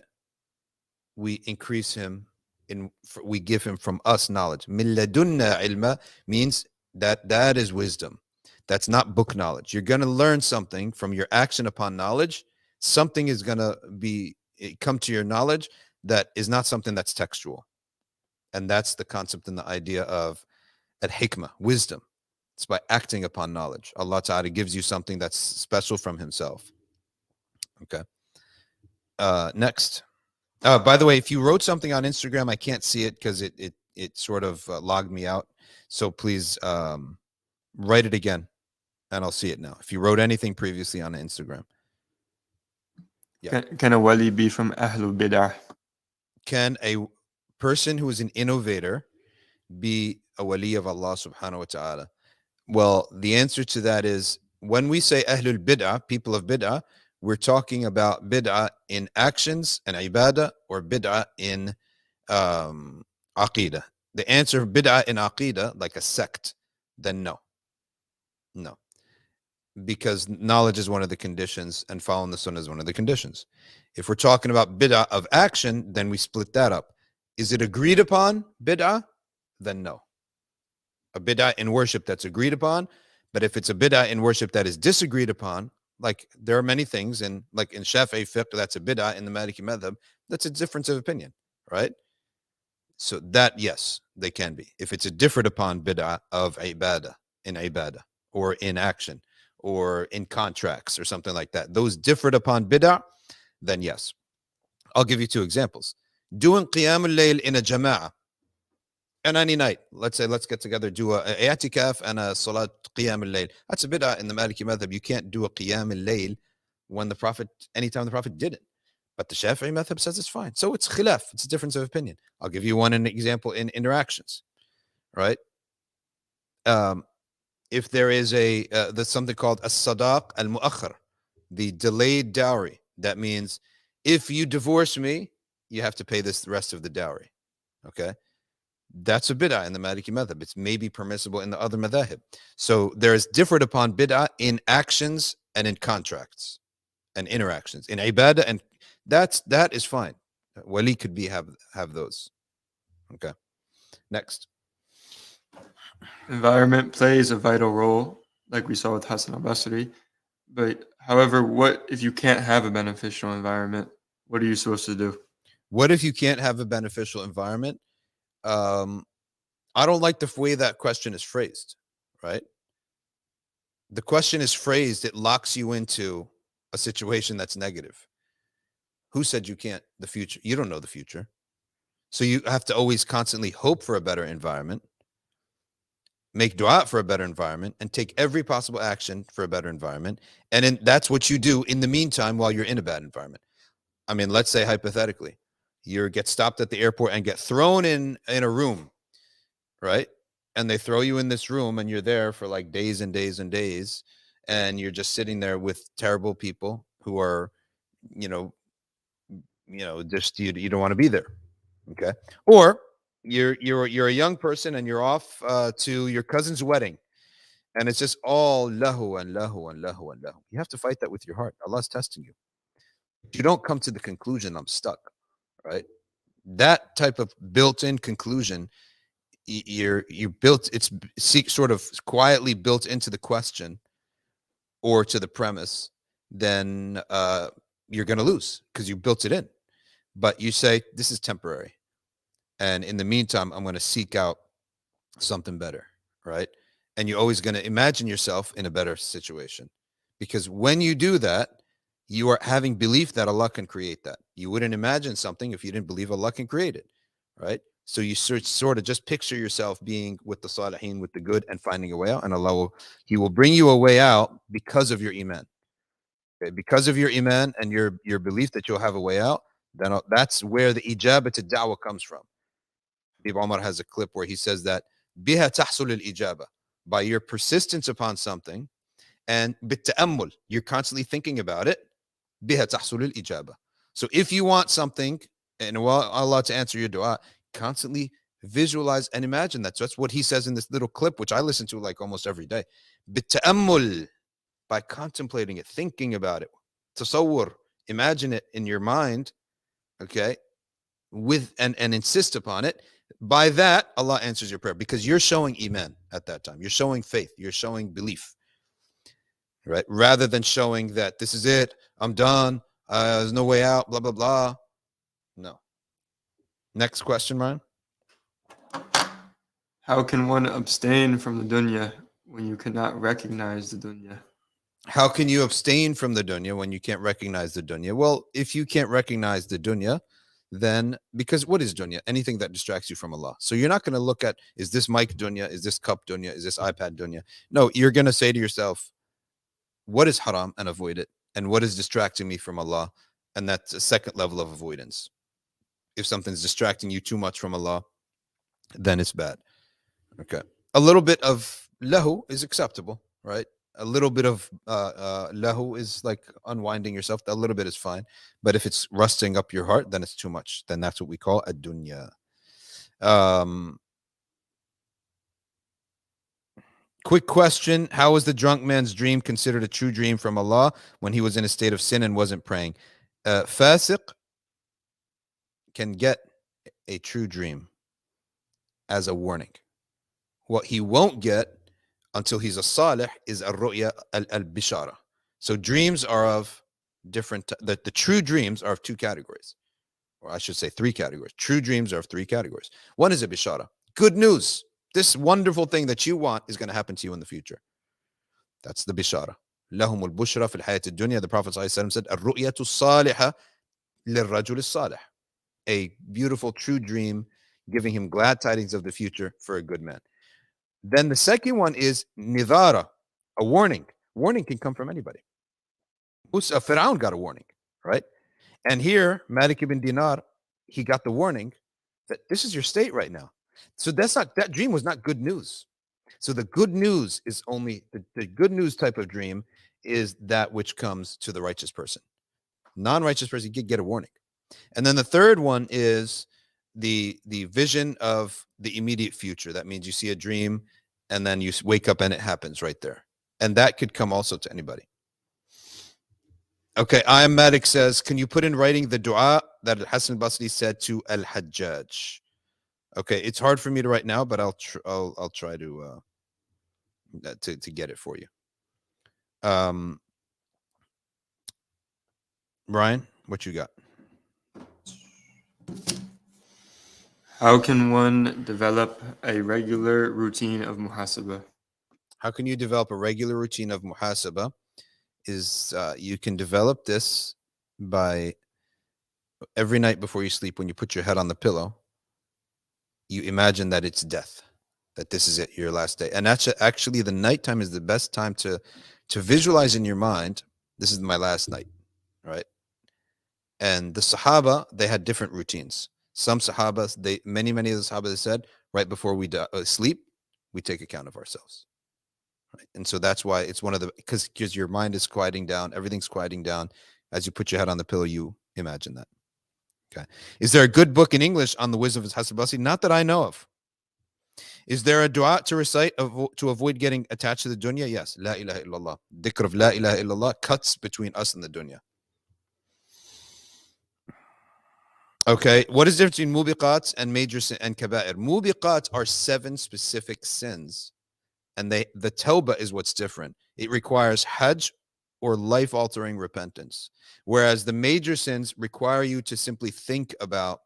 we increase him we give him from us knowledge. Min ladunna ilma means that is wisdom. That's not book knowledge. You're going to learn something from your action upon knowledge. Something is going to come to your knowledge that is not something that's textual. And that's the concept and the idea of al-hikmah, wisdom. It's by acting upon knowledge. Allah Ta'ala gives you something that's special from himself. Okay. Next. By the way, if you wrote something on Instagram, I can't see it because it sort of logged me out. So please write it again and I'll see it now. If you wrote anything previously on Instagram. Yeah. Can a wali be from Ahlul bida? Can a person who is an innovator be a wali of Allah subhanahu wa ta'ala? Well, the answer to that is, when we say Ahlul bid'ah, people of bid'ah, we're talking about bid'ah in actions and ibadah, or bid'ah in aqidah. The answer, bid'ah in aqidah, like a sect, then no. No. Because knowledge is one of the conditions and following the sunnah is one of the conditions. If we're talking about bid'ah of action, then we split that up. Is it agreed upon bid'ah? Then no. A bid'ah in worship that's agreed upon, but if it's a bid'ah in worship that is disagreed upon, like there are many things, and like in Shafi'i fiqh, that's a bid'ah. In the Maliki madhab, that's a difference of opinion, right? So that, yes, they can be. If it's a differed upon bid'ah of ibadah, in ibadah, or in action, or in contracts, or something like that, those differed upon bid'ah, then yes. I'll give you two examples. Doing qiyam al-layl in a jama'ah, and any night, let's say, let's get together, do a i'tikaf and a salat qiyam al-layl. That's a bid'ah in the Maliki madhab. You can't do a qiyam al-layl when the Prophet, anytime the Prophet did it. But the Shafi'i madhab says it's fine. So it's khilaf. It's a difference of opinion. I'll give you an example in interactions, right? If there is there's something called as-sadaq al-mu'akhar, the delayed dowry. That means if you divorce me, you have to pay this the rest of the dowry. Okay? That's a bid'ah in the Maliki madhab. It's maybe permissible in the other madhahib. So there is differed upon bid'ah in actions and in contracts and interactions. In ibadah, and that is fine. Wali could be have those. Okay. Next. Environment plays a vital role, like we saw with Hasan Al Basri. But however, what if you can't have a beneficial environment? What are you supposed to do? What if you can't have a beneficial environment? I don't like the way that question is phrased, right? The question is phrased, it locks you into a situation that's negative. Who said you can't? The future. You don't know the future. So you have to always constantly hope for a better environment, make dua for a better environment, and take every possible action for a better environment. And that's what you do in the meantime while you're in a bad environment. I mean, let's say hypothetically, you get stopped at the airport and get thrown in a room, right? And they throw you in this room and you're there for like days and days and days. And you're just sitting there with terrible people who are, just you don't want to be there. Okay. Or you're a young person and you're off to your cousin's wedding, and it's just all lahu and lahu and lahu and lahu. You have to fight that with your heart. Allah's testing you. You don't come to the conclusion, I'm stuck, right? That type of built-in conclusion, you built, it's sort of quietly built into the question or to the premise, then you're going to lose because you built it in. But you say, this is temporary. And in the meantime, I'm going to seek out something better, right? And you're always going to imagine yourself in a better situation. Because when you do that, you are having belief that Allah can create that. You wouldn't imagine something if you didn't believe Allah can create it, right? So you sort of just picture yourself being with the salihin, with the good, and finding a way out. And Allah He will bring you a way out because of your iman. Okay? Because of your iman and your belief that you'll have a way out, then that's where the ijabah to da'wah comes from. Ibn Umar has a clip where he says that biha tahsul al-ijabah, by your persistence upon something, and bit-ta'ammul, you're constantly thinking about it, biha tahsul al-ijabah. So if you want something and Allah to answer your dua, constantly visualize and imagine that. So that's what he says in this little clip, which I listen to like almost every day. Bit-ta'ammul, by contemplating it, thinking about it, tasawwur, imagine it in your mind, okay, with and insist upon it. By that, Allah answers your prayer because you're showing iman at that time. You're showing faith. You're showing belief, right? Rather than showing that this is it, I'm done, there's no way out, blah, blah, blah. No. Next question, Ryan. How can one abstain from the dunya when you cannot recognize the dunya? How can you abstain from the dunya when you can't recognize the dunya? Well, if you can't recognize the dunya, then, because what is dunya? Anything that distracts you from Allah. So you're not going to look at, is this mic dunya? Is this cup dunya? Is this iPad dunya? No, you're going to say to yourself, what is haram, and avoid it? And what is distracting me from Allah? And that's a second level of avoidance. If something's distracting you too much from Allah, then it's bad. Okay. A little bit of lahu is acceptable, right? A little bit of lahu is like unwinding yourself. A little bit is fine. But if it's rusting up your heart, then it's too much. Then that's what we call a dunya. Quick question. How is the drunk man's dream considered a true dream from Allah when he was in a state of sin and wasn't praying? Fasiq can get a true dream as a warning. What he won't get until he's a salih is al-ru'ya al-bishara. So dreams are of different, the true dreams are of two categories, or I should say three categories. True dreams are of three categories. One is a bishara. Good news. This wonderful thing that you want is going to happen to you in the future. That's the bishara. لهم البشرى في الحياة الدنيا. The Prophet ﷺ said, الرؤية الصالحة للرجل الصالح. A beautiful, true dream, giving him glad tidings of the future for a good man. Then the second one is nidara, a warning. Warning can come from anybody. Fir'aun got a warning, right? And here, Malik ibn Dinar, he got the warning that this is your state right now. So that dream was not good news. So the good news is only the good news type of dream is that which comes to the righteous person. Non-righteous person, you get a warning. And then the third one is the vision of the immediate future. That means you see a dream and then you wake up and it happens right there. And that could come also to anybody. Okay, I am Malik says, can you put in writing the dua that Hasan al Basri said to Al-Hajjaj? Okay, it's hard for me to write now, but I'll try to get it for you. Brian, what you got? How can one develop a regular routine of muhasaba? How can you develop a regular routine of muhasaba? Is you can develop this by every night before you sleep, when you put your head on the pillow, you imagine that it's death, that this is it, your last day. And that's actually the nighttime is the best time to visualize in your mind, this is my last night, right? And the Sahaba, they had different routines. Some Sahabas, many of the Sahabas said, right before we sleep, we take account of ourselves. Right? And so that's why it's one of the, because your mind is quieting down, everything's quieting down. As you put your head on the pillow, you imagine that. Okay. Is there a good book in English on the wisdom of Hassan Al Basri? Not that I know of. Is there a dua to recite to avoid getting attached to the dunya? Yes. La ilaha illallah. Dhikr of la ilaha illallah cuts between us and the dunya. Okay. What is the difference between mubiqat and major sin and kabair? Mubiqat are 7 specific sins. And the tawbah is what's different. It requires hajj or life-altering repentance. Whereas the major sins require you to simply think about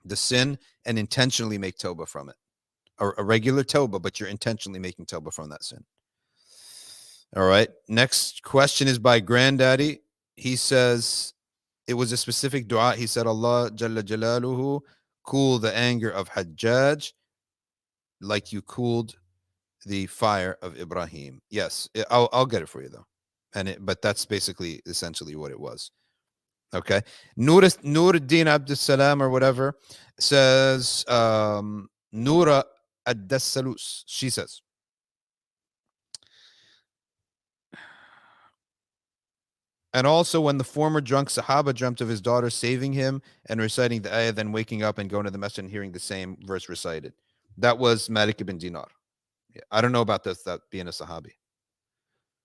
the sin and intentionally make tawbah from it. A regular tawbah, but you're intentionally making tawbah from that sin. All right. Next question is by Granddaddy. He says, it was a specific dua. He said, Allah Jalla Jalaluhu, cool the anger of Hajjaj like you cooled the fire of Ibrahim. Yes, I'll get it for you though. But that's basically essentially what it was. Okay. Nuruddin Abdus Salam or whatever says, Nura Ad-Dassalus, she says, and also when the former drunk Sahaba dreamt of his daughter saving him and reciting the ayah, then waking up and going to the masjid and hearing the same verse recited. That was Malik ibn Dinar. Yeah, I don't know about this, that being a Sahabi.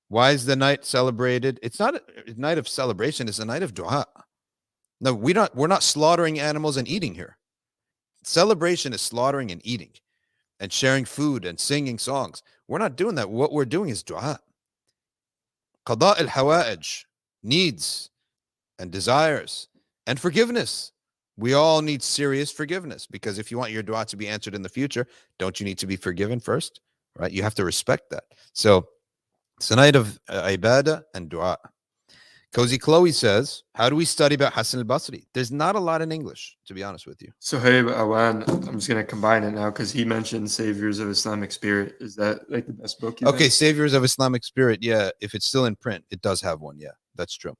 Why is the night celebrated? It's not a night of celebration, it's a night of dua. No, we're not slaughtering animals and eating here. Celebration is slaughtering and eating and sharing food and singing songs. We're not doing that. What we're doing is dua. Qada al-hawa'ij, needs and desires and forgiveness. We all need serious forgiveness, because if you want your dua to be answered in the future, don't you need to be forgiven first? Right? You have to respect that. So it's a night of ibadah and dua. Cozy Chloe says, how do we study about Hassan Al Basri? There's not a lot in English, to be honest with you. Sohaib Awan, I'm just going to combine it now because he mentioned Saviors of Islamic Spirit. Is that like the best book? Okay, Saviors of Islamic Spirit. Yeah, if it's still in print, it does have one. Yeah, that's true.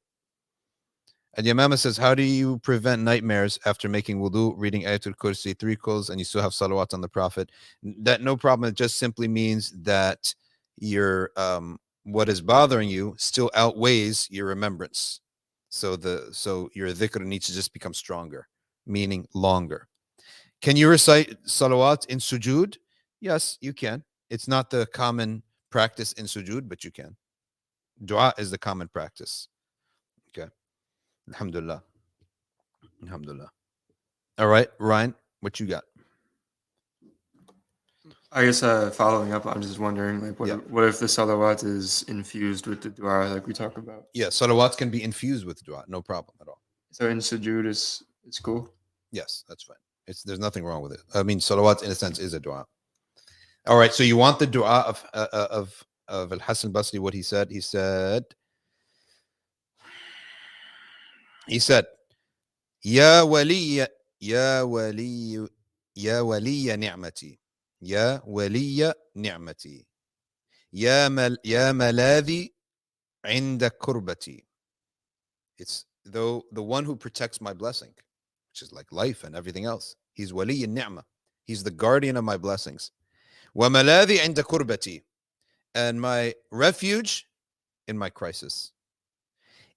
And Yamama says, how do you prevent nightmares after making wudu, reading Ayatul Kursi, 3 calls, and you still have salawat on the Prophet? That no problem. It just simply means that your what is bothering you still outweighs your remembrance. So your dhikr needs to just become stronger, meaning longer. Can you recite salawat in sujood? Yes, you can. It's not the common practice in sujood, but you can. Dua is the common practice. Okay. Alhamdulillah. Alhamdulillah. All right, Ryan, what you got? I guess following up, I'm just wondering, like, what if the salawat is infused with the dua, like we talk about? Yeah, salawats can be infused with dua, no problem at all. So in sujood, it's cool? Yes, that's fine. There's nothing wrong with it. I mean, salawat in a sense is a dua. All right, so you want the dua of of Hassan Al Basri, what he said. He said, Ya wali, ya wali, ya wali ni'mati, ya wali ni'mati, ya malathi inda kurbati. It's though the one who protects my blessing, which is like life and everything else. He's wali ni'mah. He's the guardian of my blessings. Wa malathi inda kurbati, and my refuge in my crisis.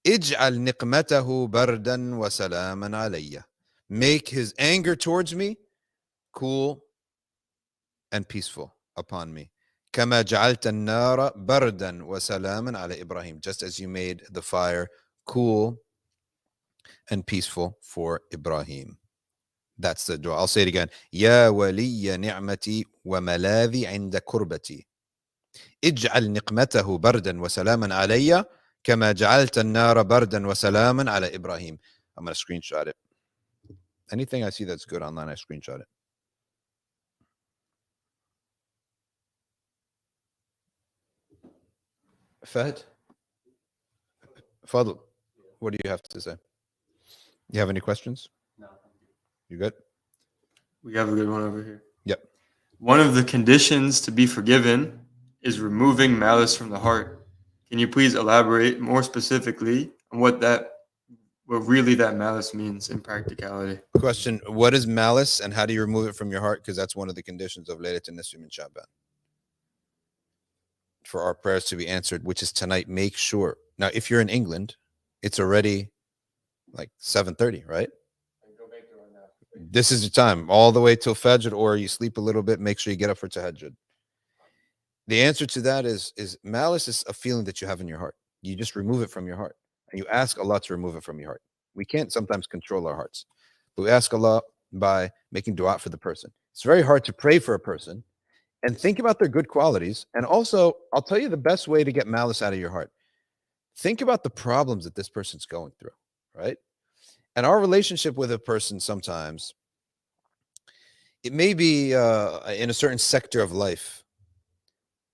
اجعل نقمته بردا وسلاما علي. Make his anger towards me cool and peaceful upon me. كما جعلت النار بردا وسلاما على إبراهيم. Just as you made the fire cool and peaceful for Ibrahim. That's the dua. I'll say it again. يا ولي نعمتي وملاذي عند كربتي. اجعل نقمته بردا وسلاما علي كما جعلت النار بردا وسلاما على إبراهيم. I'm going to screenshot it. Anything I see that's good online, I screenshot it. Fahd? Fadl, what do you have to say? You have any questions? No. You good? We have a good one over here. Yep. One of the conditions to be forgiven is removing malice from the heart. Can you please elaborate more specifically on what really that malice means in practicality? Question, what is malice and how do you remove it from your heart? Because that's one of the conditions of Nisf Shaban. For our prayers to be answered, which is tonight, make sure. Now, if you're in England, it's already like 7:30, right? This is your time, all the way till Fajr, or you sleep a little bit, make sure you get up for Tahajjud. The answer to that is malice is a feeling that you have in your heart. You just remove it from your heart. And you ask Allah to remove it from your heart. We can't sometimes control our hearts. But we ask Allah by making dua for the person. It's very hard to pray for a person and think about their good qualities. And also, I'll tell you the best way to get malice out of your heart. Think about the problems that this person's going through, right? And our relationship with a person sometimes, it may be in a certain sector of life,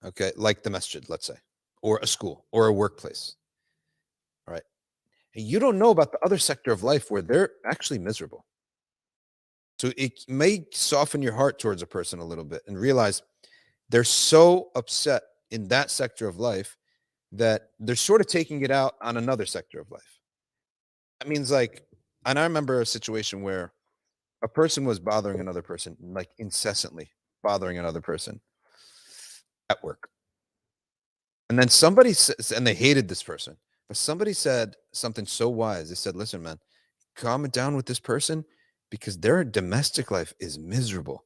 okay, like the masjid, let's say, or a school or a workplace, right? And you don't know about the other sector of life where they're actually miserable. So it may soften your heart towards a person a little bit and realize they're so upset in that sector of life that they're sort of taking it out on another sector of life. That means like, and I remember a situation where a person was bothering another person, like incessantly bothering another person at work. And then somebody says, and they hated this person, but somebody said something so wise. They said, listen, man, calm it down with this person because their domestic life is miserable.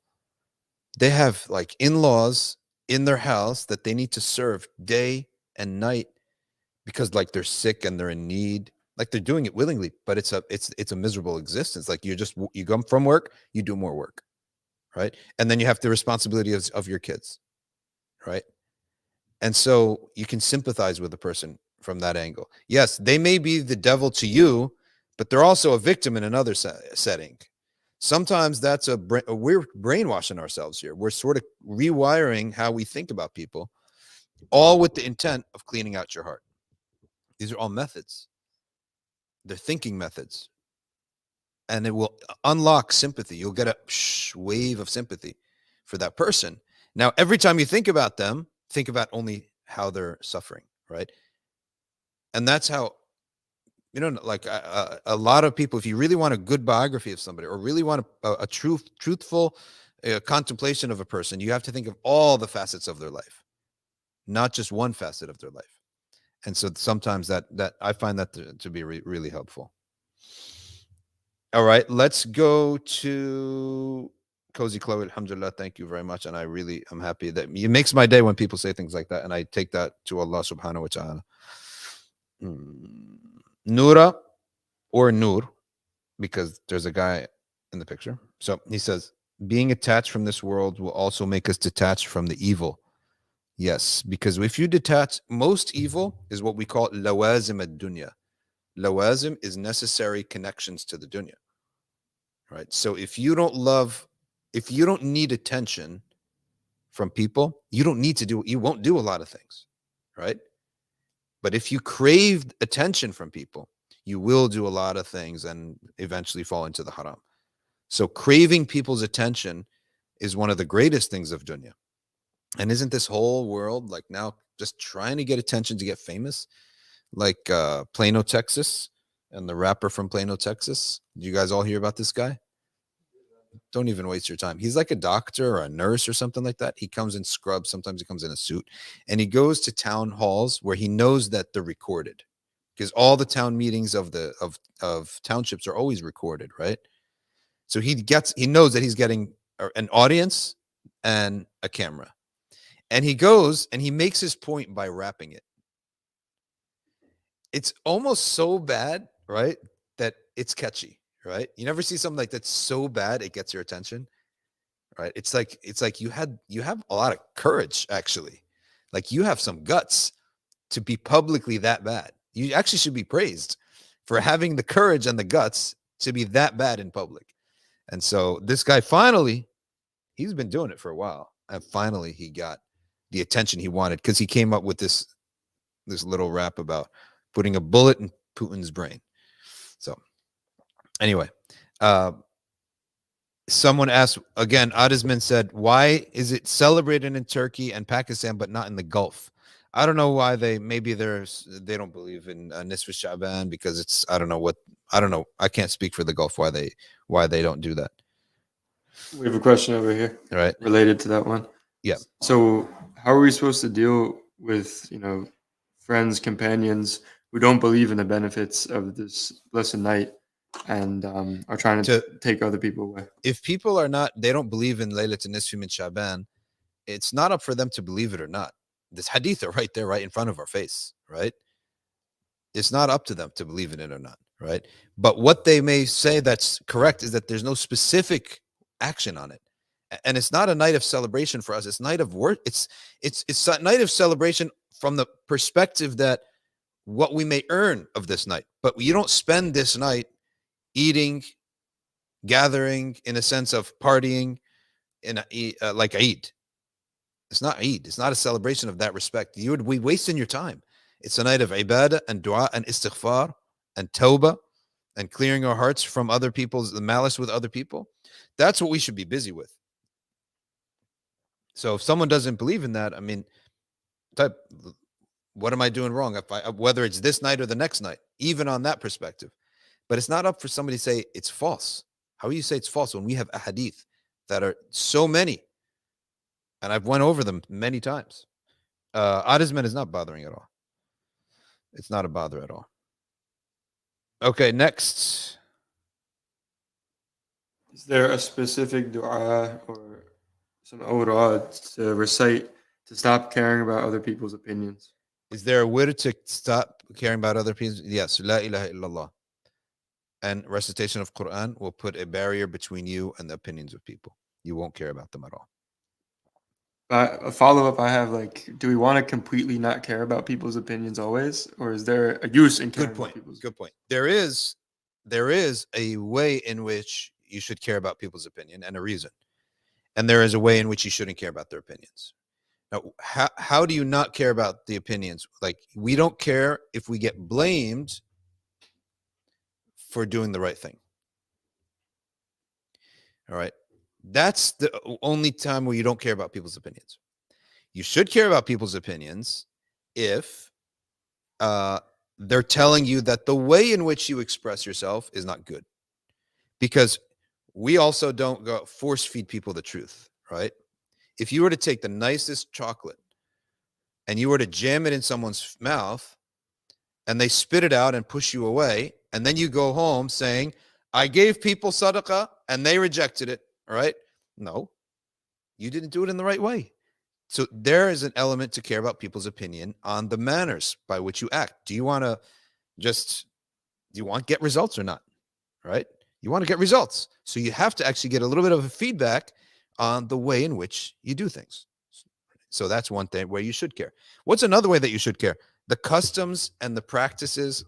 They have like in-laws in their house that they need to serve day and night because like they're sick and they're in need. Like they're doing it willingly, but it's a miserable existence. Like you come from work, you do more work, right? And then you have the responsibility of your kids, right? And so you can sympathize with a person from that angle. Yes, they may be the devil to you, but they're also a victim in another setting. Sometimes that's we're brainwashing ourselves here. We're sort of rewiring how we think about people, all with the intent of cleaning out your heart. These are all methods. They're thinking methods. And it will unlock sympathy. You'll get a wave of sympathy for that person. Now, every time you think about them, think about only how they're suffering, right? And that's how, like a lot of people, if you really want a good biography of somebody or really want a truthful contemplation of a person, you have to think of all the facets of their life, not just one facet of their life. And so sometimes that I find that to be really helpful. All right, let's go to Cozy Chloe. Alhamdulillah, thank you very much. And I'm happy that it makes my day when people say things like that. And I take that to Allah subhanahu wa ta'ala. Nura or Nur, because there's a guy in the picture. So he says, being attached from this world will also make us detached from the evil. Yes, because if you detach, most evil is what we call lawazim ad-dunya. Lawazim is necessary connections to the dunya, right? So if you don't need attention from people, you won't do a lot of things, right? But if you crave attention from people, you will do a lot of things and eventually fall into the haram. So craving people's attention is one of the greatest things of dunya. And isn't this whole world like now just trying to get attention to get famous? Like Plano, Texas, and the rapper from Plano, Texas. Do you guys all hear about this guy? Don't even waste your time. He's like a doctor or a nurse or something like that. He comes in scrubs. Sometimes he comes in a suit, and he goes to town halls where he knows that they're recorded, because all the town meetings of the of townships are always recorded, right? So he knows that he's getting an audience and a camera, and he goes and he makes his point by rapping it. It's almost so bad, right, that it's catchy, right? You never see something like that's so bad it gets your attention, right? It's like you have a lot of courage, actually. Like you have some guts to be publicly that bad. You actually should be praised for having the courage and the guts to be that bad in public. And so this guy finally, he's been doing it for a while, and finally he got the attention he wanted, because he came up with this little rap about putting a bullet in Putin's brain. So anyway, someone asked again, Adisman said, why is it celebrated in Turkey and Pakistan but not in the Gulf? I don't know why. They don't believe in Nisf Shaban, because it's, I don't know. I can't speak for the Gulf why they don't do that. We have a question over here, right, related to that one. Yeah. So how are we supposed to deal with, friends, companions who don't believe in the benefits of this blessed night and are trying to take other people away? If people they don't believe in Laylat Nisf min Shaban, it's not up for them to believe it or not. This hadith are right there, right in front of our face, right? It's not up to them to believe in it or not, right? But what they may say that's correct is that there's no specific action on it. And it's not a night of celebration for us. It's night of work. It's a night of celebration from the perspective that what we may earn of this night. But you don't spend this night eating, gathering, in a sense of partying, like Eid. It's not Eid. It's not a celebration of that respect. You would be wasting your time. It's a night of ibadah and dua and istighfar and tawbah and clearing our hearts from other people's, the malice with other people. That's what we should be busy with. So if someone doesn't believe in that, I mean, what am I doing wrong? Whether it's this night or the next night, even on that perspective. But it's not up for somebody to say it's false. How do you say it's false when we have ahadith that are so many? And I've went over them many times. Adisman is not bothering at all. It's not a bother at all. Okay, next. Is there a specific dua or some awrad to recite to stop caring about other people's opinions? Is there a way to stop caring about other people? Yes, la ilaha illallah. And recitation of Quran will put a barrier between you and the opinions of people. You won't care about them at all. A follow-up I have, do we want to completely not care about people's opinions always? Or is there a use in caring about people's opinions? Good point. There is a way in which you should care about people's opinion and a reason. And there is a way in which you shouldn't care about their opinions. Now, how do you not care about the opinions? Like, we don't care if we get blamed for doing the right thing. All right. That's the only time where you don't care about people's opinions. You should care about people's opinions if they're telling you that the way in which you express yourself is not good. Because we also don't go force feed people the truth, right? If you were to take the nicest chocolate and you were to jam it in someone's mouth and they spit it out and push you away, and then you go home saying, I gave people sadaqah and they rejected it, all right? No, you didn't do it in the right way. So there is an element to care about people's opinion on the manners by which you act. Do you want to get results or not, right? You want to get results. So you have to actually get a little bit of a feedback on the way in which you do things. So that's one thing where you should care. What's another way that you should care? The customs and the practices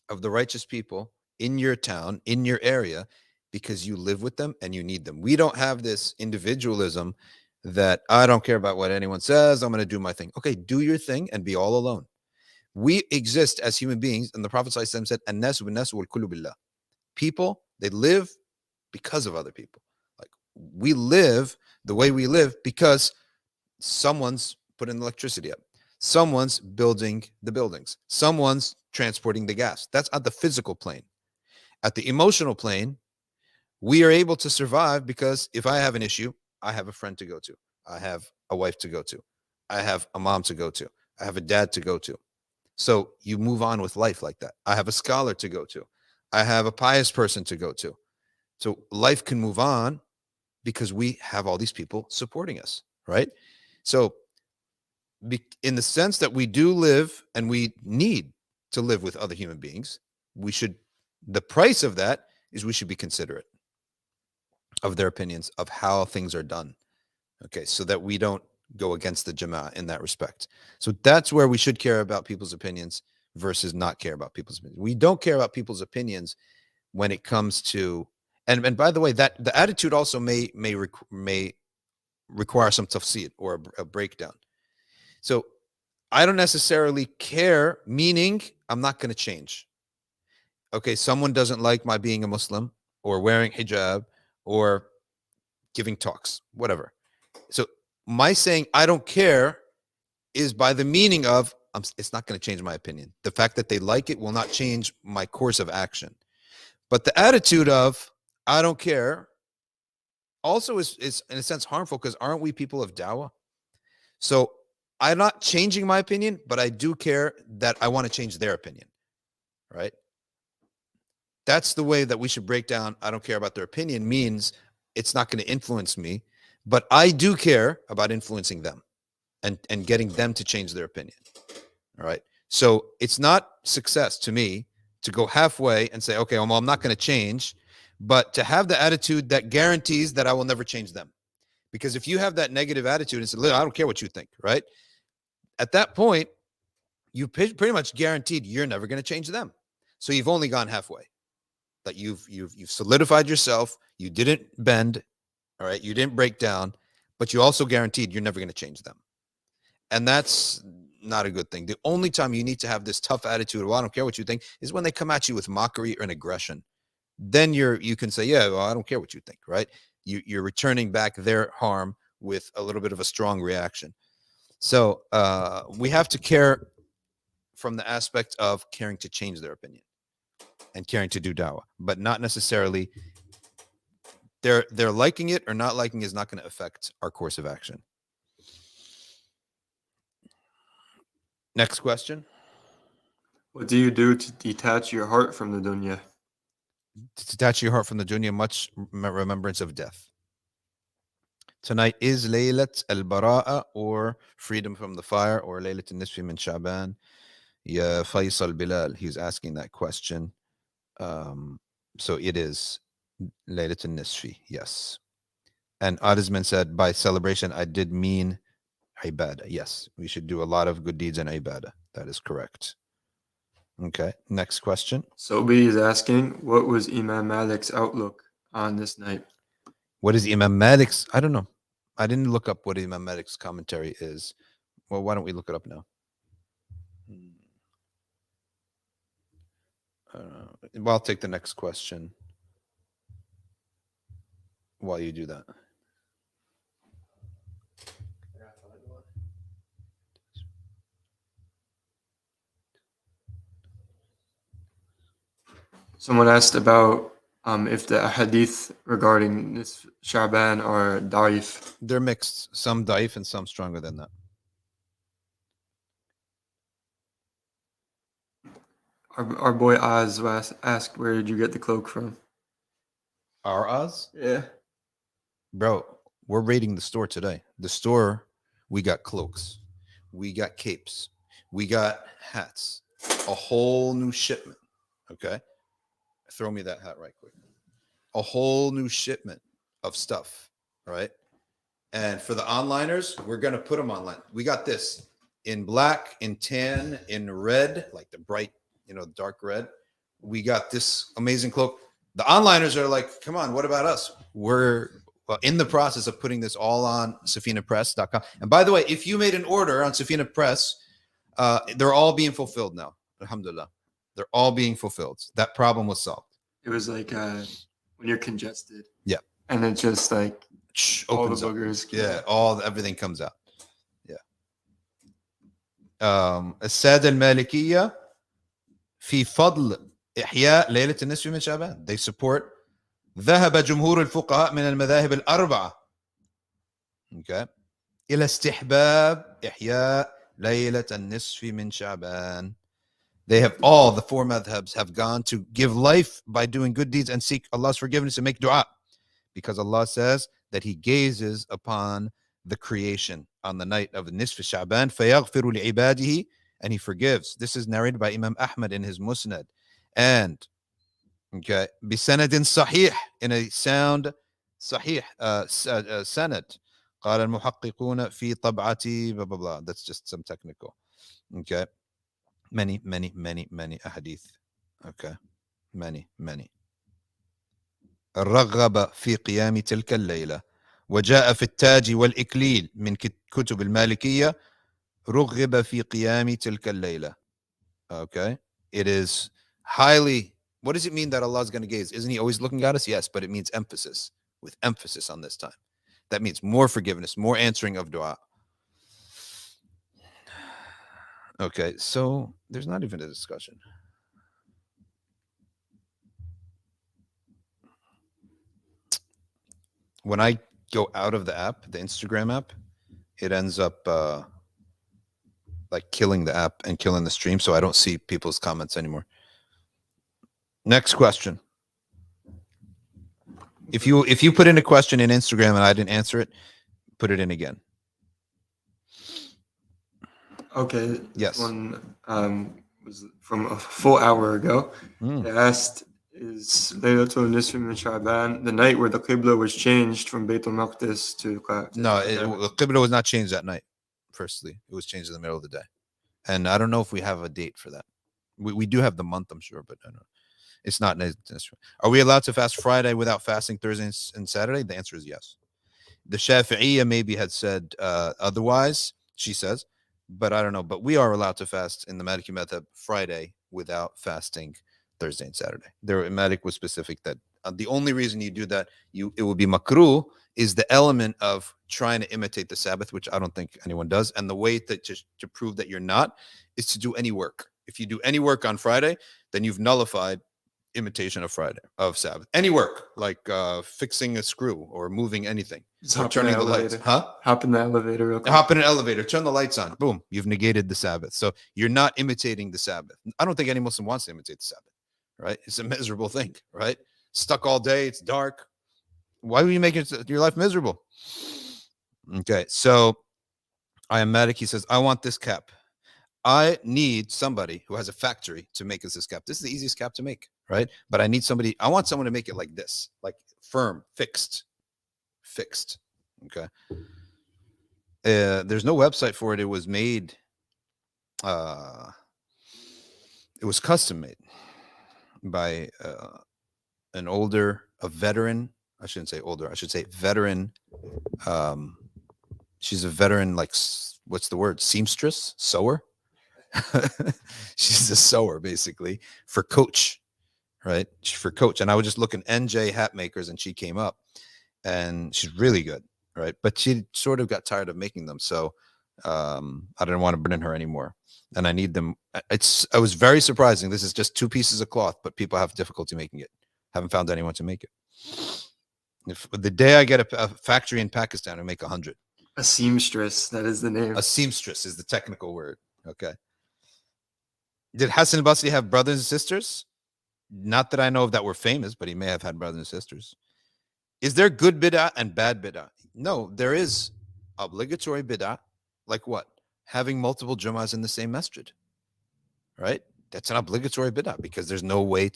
of the righteous people in your town, in your area, because you live with them and you need them. We don't have this individualism that I don't care about what anyone says. I'm going to do my thing. Okay, do your thing and be all alone. We exist as human beings, and the Prophet ﷺ said, "An-nasu bin-nasu wal-kullu billah." People, they live because of other people. Like, we live the way we live because someone's putting electricity up, someone's building the buildings, someone's transporting the gas. That's at the physical plane. At the emotional plane, we are able to survive because if I have an issue, I have a friend to go to, I have a wife to go to, I have a mom to go to, I have a dad to go to. So you move on with life like that. I have a scholar to go to, I have a pious person to go to. So life can move on because we have all these people supporting us, right? So in the sense that we do live and we need to live with other human beings, we should, the price of that is we should be considerate of their opinions, of how things are done. Okay, so that we don't go against the Jama'ah in that respect. So that's where we should care about people's opinions versus not care about people's opinions. We don't care about people's opinions when it comes to, and by the way, that the attitude also may require some tafsir or a breakdown. So I don't necessarily care, meaning I'm not going to change. Okay, someone doesn't like my being a Muslim or wearing hijab or giving talks, whatever. So my saying I don't care is by the meaning of it's not going to change my opinion. The fact that they like it will not change my course of action. But the attitude of I don't care also is in a sense harmful, because aren't we people of dawah? So I'm not changing my opinion, but I do care that I want to change their opinion, right? That's the way that we should break down I don't care about their opinion, means it's not going to influence me, but I do care about influencing them and getting them to change their opinion. All right. So it's not success to me to go halfway and say, okay, well, I'm not going to change, but to have the attitude that guarantees that I will never change them. Because if you have that negative attitude and say, I don't care what you think, right? At that point, you pretty much guaranteed you're never going to change them. So you've only gone halfway. That you've solidified yourself. You didn't bend, all right? You didn't break down, but you also guaranteed you're never going to change them. And that's not a good thing. The only time you need to have this tough attitude, well, I don't care what you think, is when they come at you with mockery or an aggression. Then you can say, yeah, well, I don't care what you think, right? You're returning back their harm with a little bit of a strong reaction. So we have to care from the aspect of caring to change their opinion and caring to do dawah, but not necessarily they're liking it or not liking is not going to affect our course of action. Next question. What do you do to detach your heart from the dunya? To detach your heart from the dunya, much remembrance of death. Tonight is Laylat al-Bara'a, or freedom from the fire, or Laylat al-Nisf Shaban. Ya Faisal Bilal, he's asking that question. So it is Laylat al-Nisfi, yes. And Adisman said, by celebration, I did mean ibadah. Yes, we should do a lot of good deeds in ibadah. That is correct. Okay, next question. Sobi is asking, what was Imam Malik's outlook on this night? What is Imam Malik's? I don't know. I didn't look up what Imam Malik's commentary is. Well, why don't we look it up now? Well, I'll take the next question while you do that. Someone asked about if the hadith regarding Nisf Shaban are da'if. They're mixed, some daif and some stronger than that. Our boy Oz asked, where did you get the cloak from? Our Oz? Yeah. Bro, we're raiding the store today. The store, we got cloaks, we got capes, we got hats, a whole new shipment. Okay. Throw me that hat right quick. A whole new shipment of stuff. All right. And for the onliners, we're going to put them online. We got this in black, in tan, in red, like the bright, dark red. We got this amazing cloak. The onliners are like, come on, what about us? Well, in the process of putting this all on SafinaPress.com. And by the way, if you made an order on Safina Press, they're all being fulfilled now. Alhamdulillah. They're all being fulfilled. That problem was solved. It was like when you're congested. Yeah. And it just like all the Opens up. boogers. Yeah, everything comes out. Yeah. السادة المالكية في فضل إحياء ليلة النصف من شعبان. They support ذهب جمهور الفقهاء من المذاهب الأربعة okay إلى استحباب إحياء ليلة النصف من شعبان. They have all, the four madhabs have gone to give life by doing good deeds and seek Allah's forgiveness and make dua, because Allah says that He gazes upon the creation on the night of the Nisf Shaban, فَيَغْفِرُ لِعِبَادِهِ, and He forgives. This is narrated by Imam Ahmad in his Musnad. And okay, بسند صحيح, in a sound صحيح سند. قال المحققون في طبعتي blah blah blah. That's just some technical. Okay. Many ahadith. Okay. Many. رغب في قيام تلك الليلة وجاء في التاج والإكليل من كتب المالكية رغب في قيام تلك الليلة. Okay. It is highly, what does it mean that Allah is going to gaze? Isn't He always looking at us? Yes, but it means emphasis, with emphasis on this time. That means more forgiveness, more answering of dua. Okay, so there's not even a discussion. When I go out of the app, the Instagram app, it ends up like killing the app and killing the stream, so I don't see people's comments anymore. Next question. If you put in a question in Instagram and I didn't answer it, put it in again. Okay. Yes. One was from a full hour ago. They asked, is Laylatul Nisf min Sha'ban the night where the Qibla was changed from Bayt al-Maqdis to No, the Qibla was not changed that night. Firstly, it was changed in the middle of the day. And I don't know if we have a date for that. We do have the month, I'm sure, but I don't know. It's not. Are we allowed to fast Friday without fasting Thursday and Saturday? The answer is yes. The Shafi'iyya maybe had said otherwise, she says, but I don't know. But we are allowed to fast in the Maliki method Friday without fasting Thursday and Saturday. There, Malik was specific that the only reason you do that, it will be makruh, is the element of trying to imitate the Sabbath, which I don't think anyone does. And the way to prove that you're not is to do any work. If you do any work on Friday, then you've nullified imitation of Friday, of Sabbath. Any work, like fixing a screw or moving anything. Or turning the lights. Hop in the elevator real quick. Hop in an elevator, turn the lights on. Boom. You've negated the Sabbath. So you're not imitating the Sabbath. I don't think any Muslim wants to imitate the Sabbath, right? It's a miserable thing, right? Stuck all day. It's dark. Why would you make your life miserable? Okay. So I am Malik. He says, I want this cap. I need somebody who has a factory to make us this cap. This is the easiest cap to make, right? But I want someone to make it like this, like firm, fixed. Okay. There's no website for it. It was made, it was custom made by a veteran. I shouldn't say older. I should say veteran. She's a veteran, like, what's the word? Seamstress? Sewer? She's a sewer, basically, for Coach, right? For Coach. And I was just looking NJ hat makers, and she came up, and she's really good, right? But she sort of got tired of making them, so I didn't want to burn her anymore, and I need them. I was very surprising. This is just 2 pieces of cloth, but people have difficulty making it. Haven't found anyone to make it. If the day I get a factory in Pakistan, I make 100. A seamstress, that is the name. A seamstress is the technical word. Okay. Did Hassan Al Basri have brothers and sisters? Not that I know of that were famous, but he may have had brothers and sisters. Is there good bid'ah and bad bid'ah? No, there is obligatory bid'ah. Like what? Having multiple Jummahs in the same masjid, right? That's an obligatory bid'ah because there's no way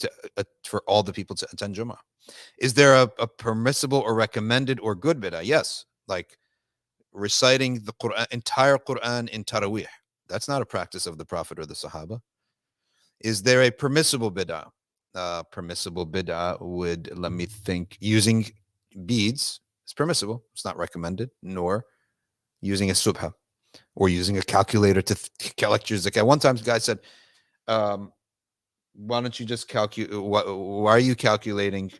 for all the people to attend Jummah. Is there a permissible or recommended or good bid'ah? Yes, like reciting the Quran, entire Quran in Taraweeh. That's not a practice of the Prophet or the Sahaba. Is there a permissible bid'ah? Permissible bid'ah would, let me think, using beads It's permissible. It's not recommended, nor using a subha or using a calculator to collect your zakat. One time, the guy said, why don't you just calculate? Why are you calculating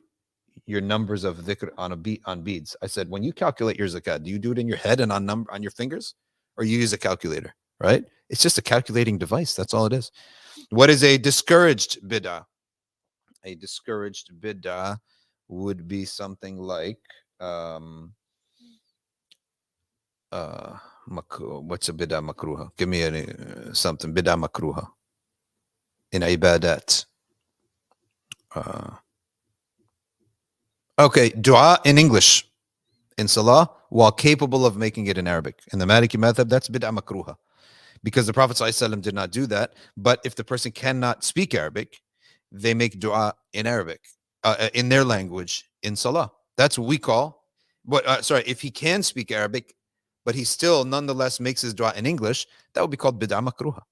your numbers of dhikr on beads? I said, when you calculate your zakat, do you do it in your head and on your fingers, or you use a calculator? Right? It's just a calculating device. That's all it is. What is a discouraged bid'ah? A discouraged bid'ah would be something like what's a bid'ah makruha? Give me something bid'ah makruha in ibadat. Okay, dua in English in salah while capable of making it in Arabic. In the Maliki method, that's bid'ah makruha, because the Prophet ﷺ did not do that. But if the person cannot speak Arabic, they make dua in Arabic, in their language in salah. That's what we call. But if he can speak Arabic, but he still nonetheless makes his dua in English, that would be called bid'ah makruha.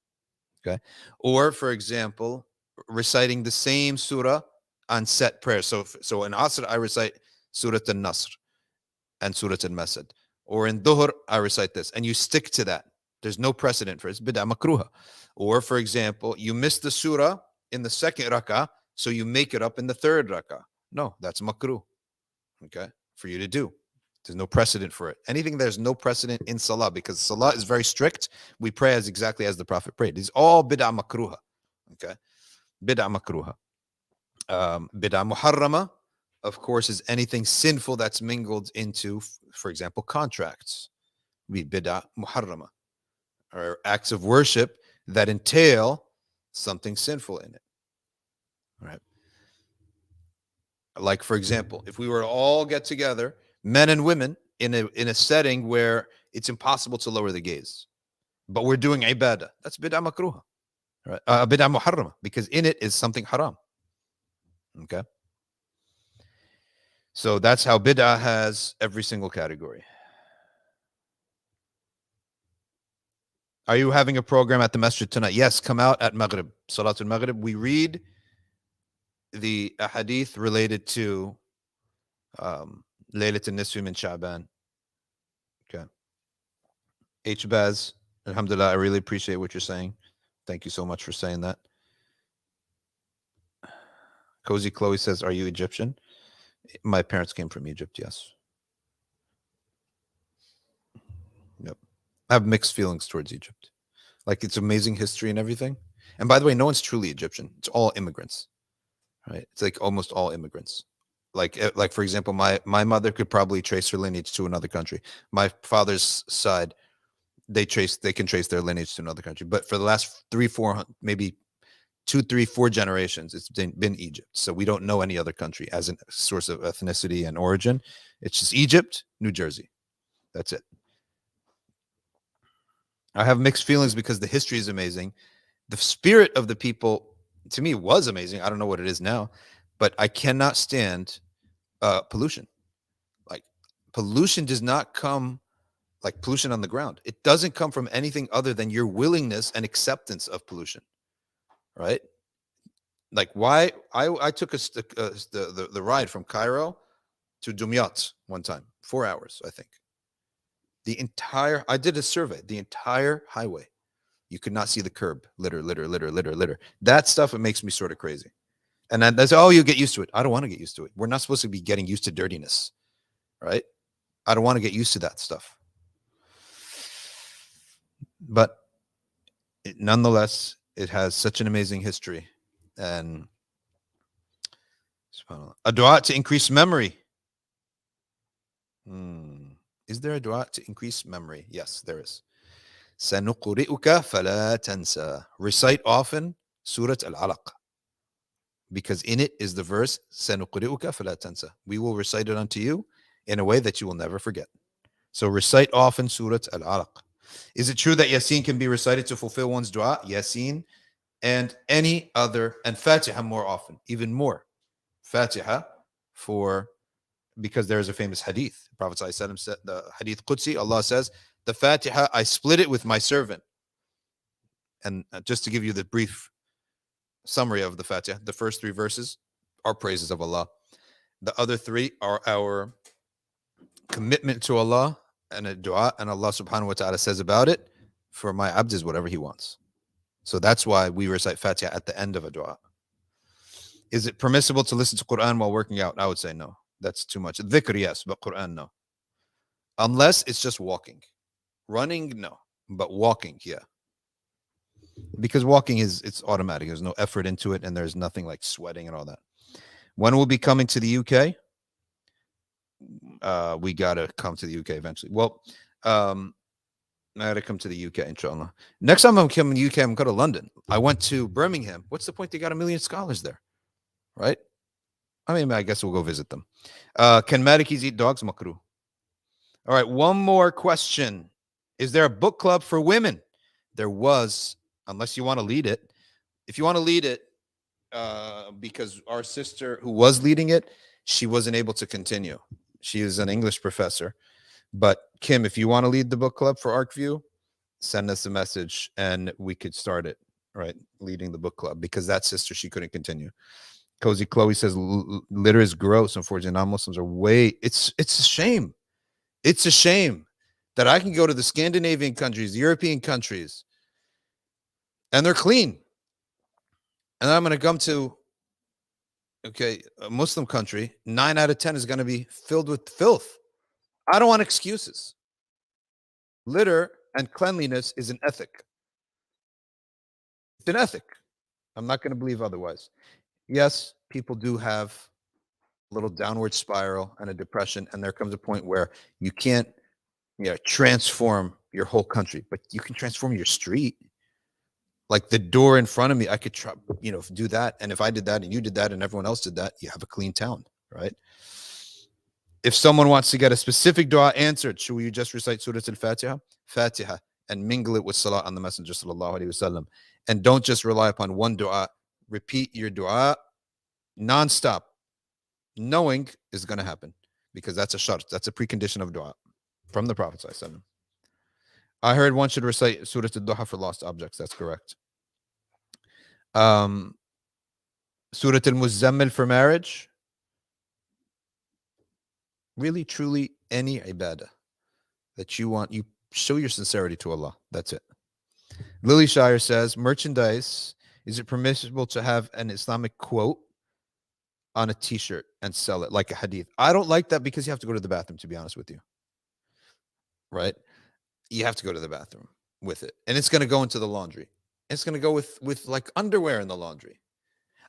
Okay, or for example, reciting the same surah on set prayer. So in Asr I recite Surah An-Nasr and Surah Al-Masad, or in Dhuhr I recite this, and you stick to that. There's no precedent for it. It's bid'ah makruha. Or for example, you miss the surah in the second rak'ah, so you make it up in the third rak'ah. No, that's makruh. Okay, for you to do. There's no precedent for it. Anything there's no precedent in salah, because salah is very strict. We pray as exactly as the Prophet prayed. These all bid'ah makruha. Okay, bid'ah makruha. Bid'ah muharrama, of course, is anything sinful that's mingled into, for example, contracts. We bid'ah muharrama, or acts of worship that entail something sinful in it. All right. Like, for example, if we were to all get together, men and women, in a setting where it's impossible to lower the gaze, but we're doing ibadah, that's bid'ah makruha, right? Bid'ah muharrama, because in it is something haram. Okay, so that's how bid'ah has every single category. Are you having a program at the masjid tonight? Yes, come out at Maghrib, Salatul Maghrib. We read the hadith related to Laylat al-Nisf min Shaban. Okay. H-Baz, alhamdulillah, I really appreciate what you're saying. Thank you so much for saying that. Cozy Chloe says, are you Egyptian? My parents came from Egypt, yes. Yep. I have mixed feelings towards Egypt. Like, it's amazing history and everything. And by the way, no one's truly Egyptian. It's all immigrants, right? It's like almost all immigrants. Like for example, my mother could probably trace her lineage to another country. My father's side, they can trace their lineage to another country. But for the last 3-4, maybe 2, 3, 4 generations, it's been Egypt. So we don't know any other country as a source of ethnicity and origin. It's just Egypt, New Jersey. That's it. I have mixed feelings because the history is amazing. The spirit of the people, to me, was amazing. I don't know what it is now, but I cannot stand pollution. Like, pollution does not come like pollution on the ground. It doesn't come from anything other than your willingness and acceptance of pollution, right? Like, why I took the ride from Cairo to Dumyat one time, 4 hours, I think. I did a survey, the entire highway. You could not see the curb. Litter. That stuff, it makes me sort of crazy. And then that's, oh, you get used to it. I don't want to get used to it. We're not supposed to be getting used to dirtiness, right? I don't want to get used to that stuff. But nonetheless, it has such an amazing history. And a dua to increase memory. Is there a dua to increase memory? Yes, there is. سَنُقْرِئُكَ فَلَا تَنْسَى. Recite often Surah Al-Alaq, because in it is the verse سَنُقْرِئُكَ فَلَا تَنْسَى. We will recite it unto you in a way that you will never forget. So recite often Surah Al-Alaq. Is it true that Yasin can be recited to fulfill one's dua? Yasin and any other, and Fatiha more often, even more. Fatiha because there is a famous hadith. The Prophet ﷺ said, the hadith Qudsi, Allah says, the Fatiha, I split it with my servant. And just to give you the brief summary of the Fatiha, the first 3 verses are praises of Allah. The other 3 are our commitment to Allah and a dua, and Allah subhanahu wa ta'ala says about it, for my abd is whatever he wants. So that's why we recite Fatiha at the end of a dua. Is it permissible to listen to Quran while working out? I would say no. That's too much. Dhikr, yes, but Quran, no. Unless it's just walking. Running, no. But walking, yeah. Because walking it's automatic. There's no effort into it, and there's nothing like sweating and all that. When we'll be coming to the UK? We gotta come to the UK eventually. Well, I gotta come to the UK, inshallah. Next time I'm coming to the UK, I'm going to London. I went to Birmingham. What's the point? They got 1 million scholars there, right? I mean, I guess we'll go visit them. Can Malikis eat dogs? Makruh. All right, one more question. Is there a book club for women? There was, unless you want to lead it. If you want to lead it, because our sister who was leading it, she wasn't able to continue. She is an English professor. But Kim, if you want to lead the book club for ArcView, send us a message and we could start it, right? Leading the book club, because that sister, she couldn't continue. Cozy Chloe says litter is gross. Unfortunately, non-Muslims are it's a shame. It's a shame that I can go to the Scandinavian countries, the European countries, and they're clean. And I'm going to come to, a Muslim country, 9 out of 10 is going to be filled with filth. I don't want excuses. Litter and cleanliness is an ethic. It's an ethic. I'm not going to believe otherwise. Yes, people do have a little downward spiral and a depression, and there comes a point where you can't transform your whole country, but you can transform your street. Like the door in front of me, I could try, do that. And if I did that and you did that and everyone else did that, you have a clean town, right? If someone wants to get a specific dua answered, should we just recite Surah Al-Fatiha? Fatiha, and mingle it with salat on the Messenger sallallahu alaihi wasallam. And don't just rely upon one dua. Repeat your dua nonstop. Knowing is going to happen, because that's a shart. That's a precondition of dua from the Prophet sallallahu alaihi wasallam. I heard one should recite Surah Al-Duha for lost objects. That's correct. Surah Al-Muzammil for marriage. Really, truly, any ibadah that you want, you show your sincerity to Allah. That's it. Lily Shire says, merchandise, is it permissible to have an Islamic quote on a t-shirt and sell it like a hadith? I don't like that, because you have to go to the bathroom, to be honest with you. Right? You have to go to the bathroom with it. And it's going to go into the laundry. It's going to go with like underwear in the laundry.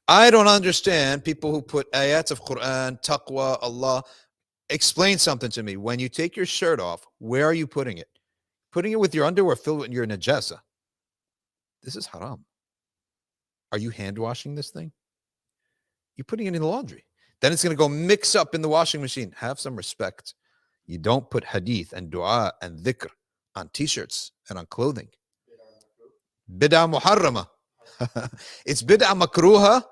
I don't understand people who put ayats of Quran, taqwa, Allah. Explain something to me. When you take your shirt off, where are you putting it? Putting it with your underwear filled with your najasa. This is haram. Are you hand washing this thing? You're putting it in the laundry. Then it's going to go mix up in the washing machine. Have some respect. You don't put hadith and dua and dhikr on t-shirts and on clothing. Bid'ah muharrama. It's bid'ah makruha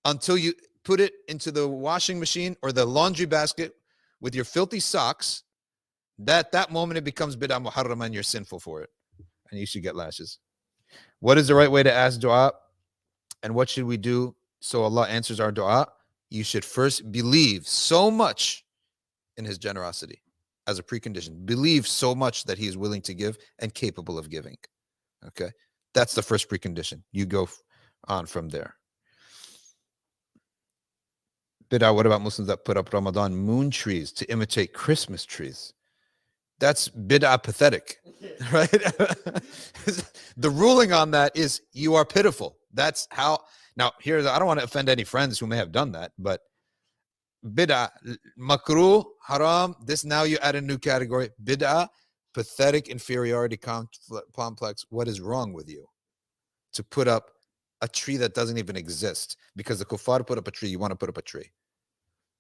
until you put it into the washing machine or the laundry basket with your filthy socks. That moment it becomes bid'ah muharrama and you're sinful for it. And you should get lashes. What is the right way to ask dua? And what should we do so Allah answers our dua? You should first believe so much in his generosity as a precondition. Believe so much that he is willing to give and capable of giving. Okay? That's the first precondition. You go on from there. Bid'ah, what about Muslims that put up Ramadan moon trees to imitate Christmas trees? That's bid'ah pathetic, right? The ruling on that is you are pitiful. That's how. Now, here, I don't want to offend any friends who may have done that, but bid'ah, makruh, haram, this now you add a new category. Bid'ah, pathetic inferiority complex. What is wrong with you? To put up a tree that doesn't even exist. Because the kuffar put up a tree, you want to put up a tree.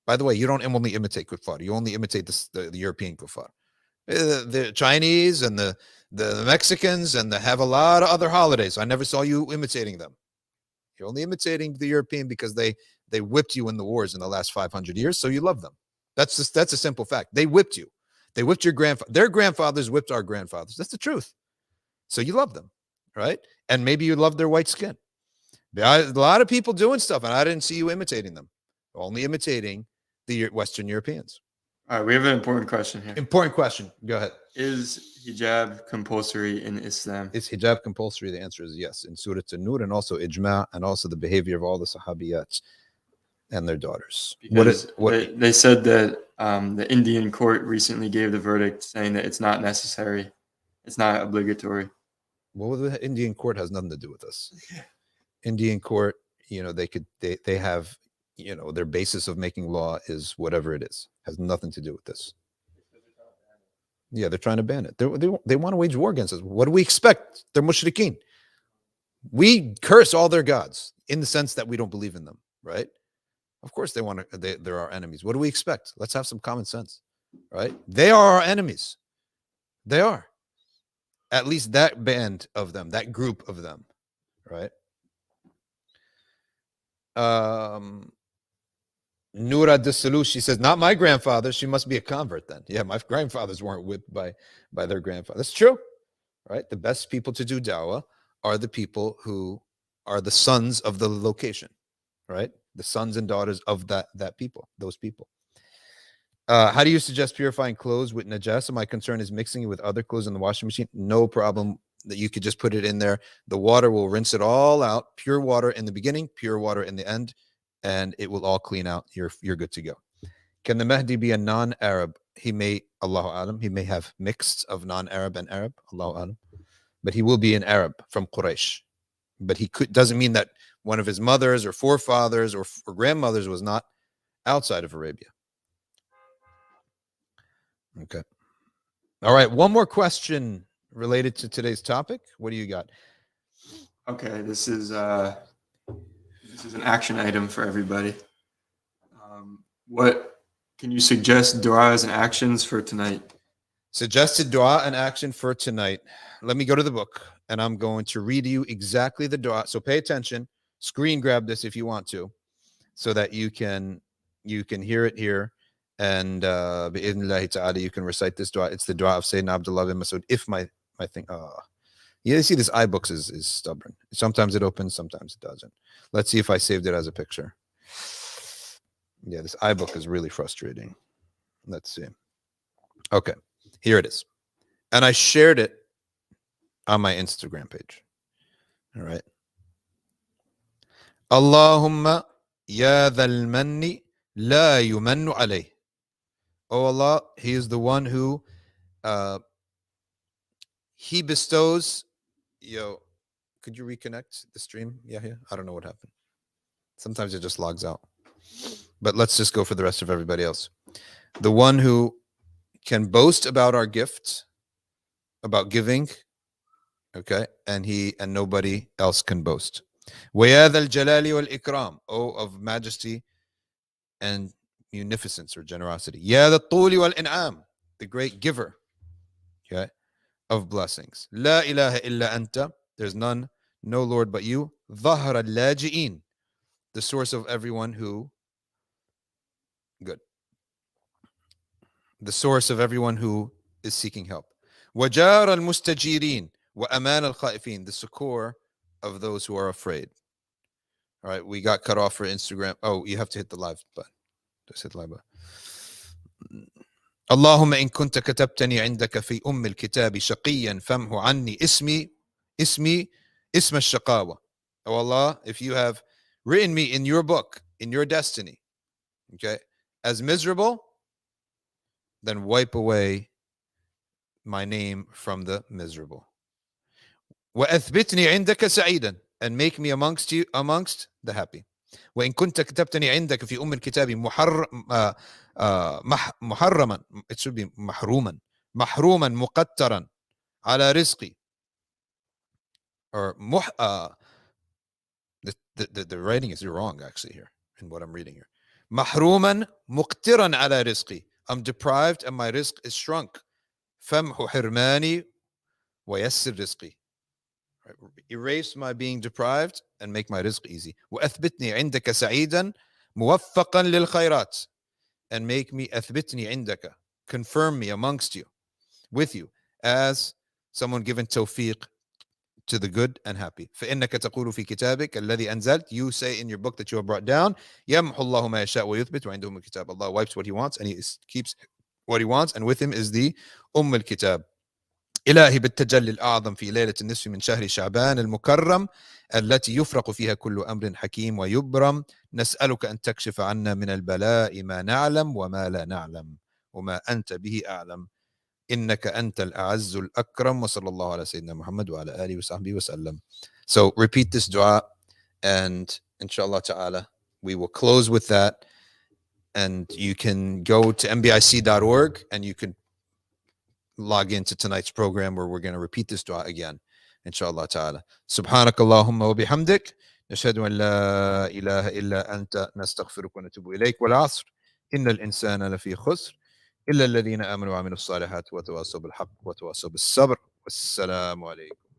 By the way, you don't only imitate kuffar, you only imitate the European kuffar. The Chinese and the Mexicans, and they have a lot of other holidays. I never saw you imitating them. You're only imitating the European because they whipped you in the wars in the last 500 years, so you love them. That's a simple fact. They whipped you. They whipped your grandfather. Their grandfathers whipped our grandfathers. That's the truth. So you love them, right? And maybe you love their white skin. A lot of people doing stuff, and I didn't see you imitating them. Only imitating the Western Europeans. All right, we have an important question here. Important question. Go ahead. Is hijab compulsory in Islam? Is hijab compulsory? The answer is yes. In Surah An-Nur, and also ijma, and also the behavior of all the sahabiyats and their daughters. Because they said that the Indian court recently gave the verdict saying that it's not necessary, it's not obligatory. Well, the Indian court has nothing to do with this. Indian court, they have, their basis of making law is whatever it is. Has nothing to do with this. Yeah, they're trying to ban it. They want to wage war against us. What do we expect? They're mushrikeen. We curse all their gods in the sense that we don't believe in them, right? Of course they're our enemies. What do we expect? Let's have some common sense, right? They are our enemies. They are. At least that band of them, that group of them, right? Nura Desalu, she says, not my grandfather. She must be a convert then. Yeah, my grandfathers weren't whipped by their grandfather. That's true, right? The best people to do dawah are the people who are the sons of the location, right? The sons and daughters of that people, those people. How do you suggest purifying clothes with najas? My concern is mixing it with other clothes in the washing machine. No problem. That you could just put it in there. The water will rinse it all out. Pure water in the beginning, pure water in the end, and it will all clean out. You're good to go. Can the Mahdi be a non-Arab? He may, Allahu Alam, he may have mixed of non-Arab and Arab, Allahu Alam, but he will be an Arab from Quraysh. But he doesn't mean that one of his mothers or forefathers or grandmothers was not outside of Arabia. Okay. All right. One more question related to today's topic. What do you got? Okay, this is an action item for everybody. What can you suggest du'as and actions for tonight? Suggested dua and action for tonight. Let me go to the book and I'm going to read you exactly the dua. So pay attention. Screen grab this if you want to, so that you can hear it here. And bi'idhnillahi ta'ala, you can recite this dua. It's the dua of Sayyidina Abdullah bin Mas'ud. If my thing, you see this iBooks is stubborn. Sometimes it opens, sometimes it doesn't. Let's see if I saved it as a picture. Yeah, this iBook is really frustrating. Let's see. Okay, here it is. And I shared it on my Instagram page. All right. Allahumma ya dhal manni la yumannu alayh. Oh Allah, He is the one who He bestows. Yo, could you reconnect the stream? Yeah. I don't know what happened. Sometimes it just logs out. But let's just go for the rest of everybody else. The one who can boast about our gift, about giving, okay, and nobody else can boast. وَيَا ذَا الْجَلَالِ وَالْإِكْرَامِ, O of majesty and munificence or generosity. يَا ذَا الطُّولِ وَالْإِنْعَامِ, the great giver, okay, of blessings. La ilaha illa anta, there's none, no Lord but you. ظَهْرَ اللاجئين, the source of everyone who, good, the source of everyone who is seeking help. وَجَارَ الْمُسْتَجِيرِينَ وَأَمَانَ الْخَائِفِينَ, the succor of those who are afraid. All right, we got cut off for Instagram. Oh, you have to hit the live button. Just hit the live button. اللهم إن كنت كتبتني عندك في الكتاب شقيا فامه عني اسم الشقاوة. Oh Allah, if you have written me in your book, in your destiny, okay, as miserable, then wipe away my name from the miserable. وأثبتني عندك سعيدا, and make me amongst the happy. وإن كنت كتبتني عندك في الكتاب محرما, it should be محروما مقترا على رزقي, or the writing is wrong actually here in what I'm reading here. محروما مقترا على رزقي, I'm deprived and my rizq is shrunk. فمح حرماني ويسر رزقي, erase my being deprived and make my rizq easy. وأثبتني عندك سعيدا موفقا للخيرات, and make me أثبتني عندك, confirm me amongst you, with you, as someone given tawfiq to the good and happy. فإنك تقول في كتابك الذي أنزلت, you say in your book that you have brought down, يمحو الله ما يشاء ويثبت وعنده الكتاب. Allah wipes what He wants and He keeps what he wants, and with him is the Al-Kitab. إلهي بالتجلي الأعظم في ليلة النصف من شهر شعبان المكرم التي يفرق فيها كل أمر حكيم ويبرم، نسألك أن تكشف عنا من البلاء ما نعلم وما لا نعلم وما أنت به أعلم، إنك أنت الأعز الأكرم، وصلى الله على سيدنا محمد وعلى آله وصحبه وسلم. So repeat this dua, and inshallah ta'ala we will close with that, and you can go to nbic.org and you can log into tonight's program where we're going to repeat this dua again, inshallah ta'ala. Subhanakallahumma wa bihamdik, nashhadu an la ilaha illa anta, nastaghfiruka wa natubu ilayk, wal asr, innal insana lafi khusr, illa alladhina amanu wa amilus salihati wa tawasaw bil haqq wa tawasaw bis sabr. Wassalamu alaykum.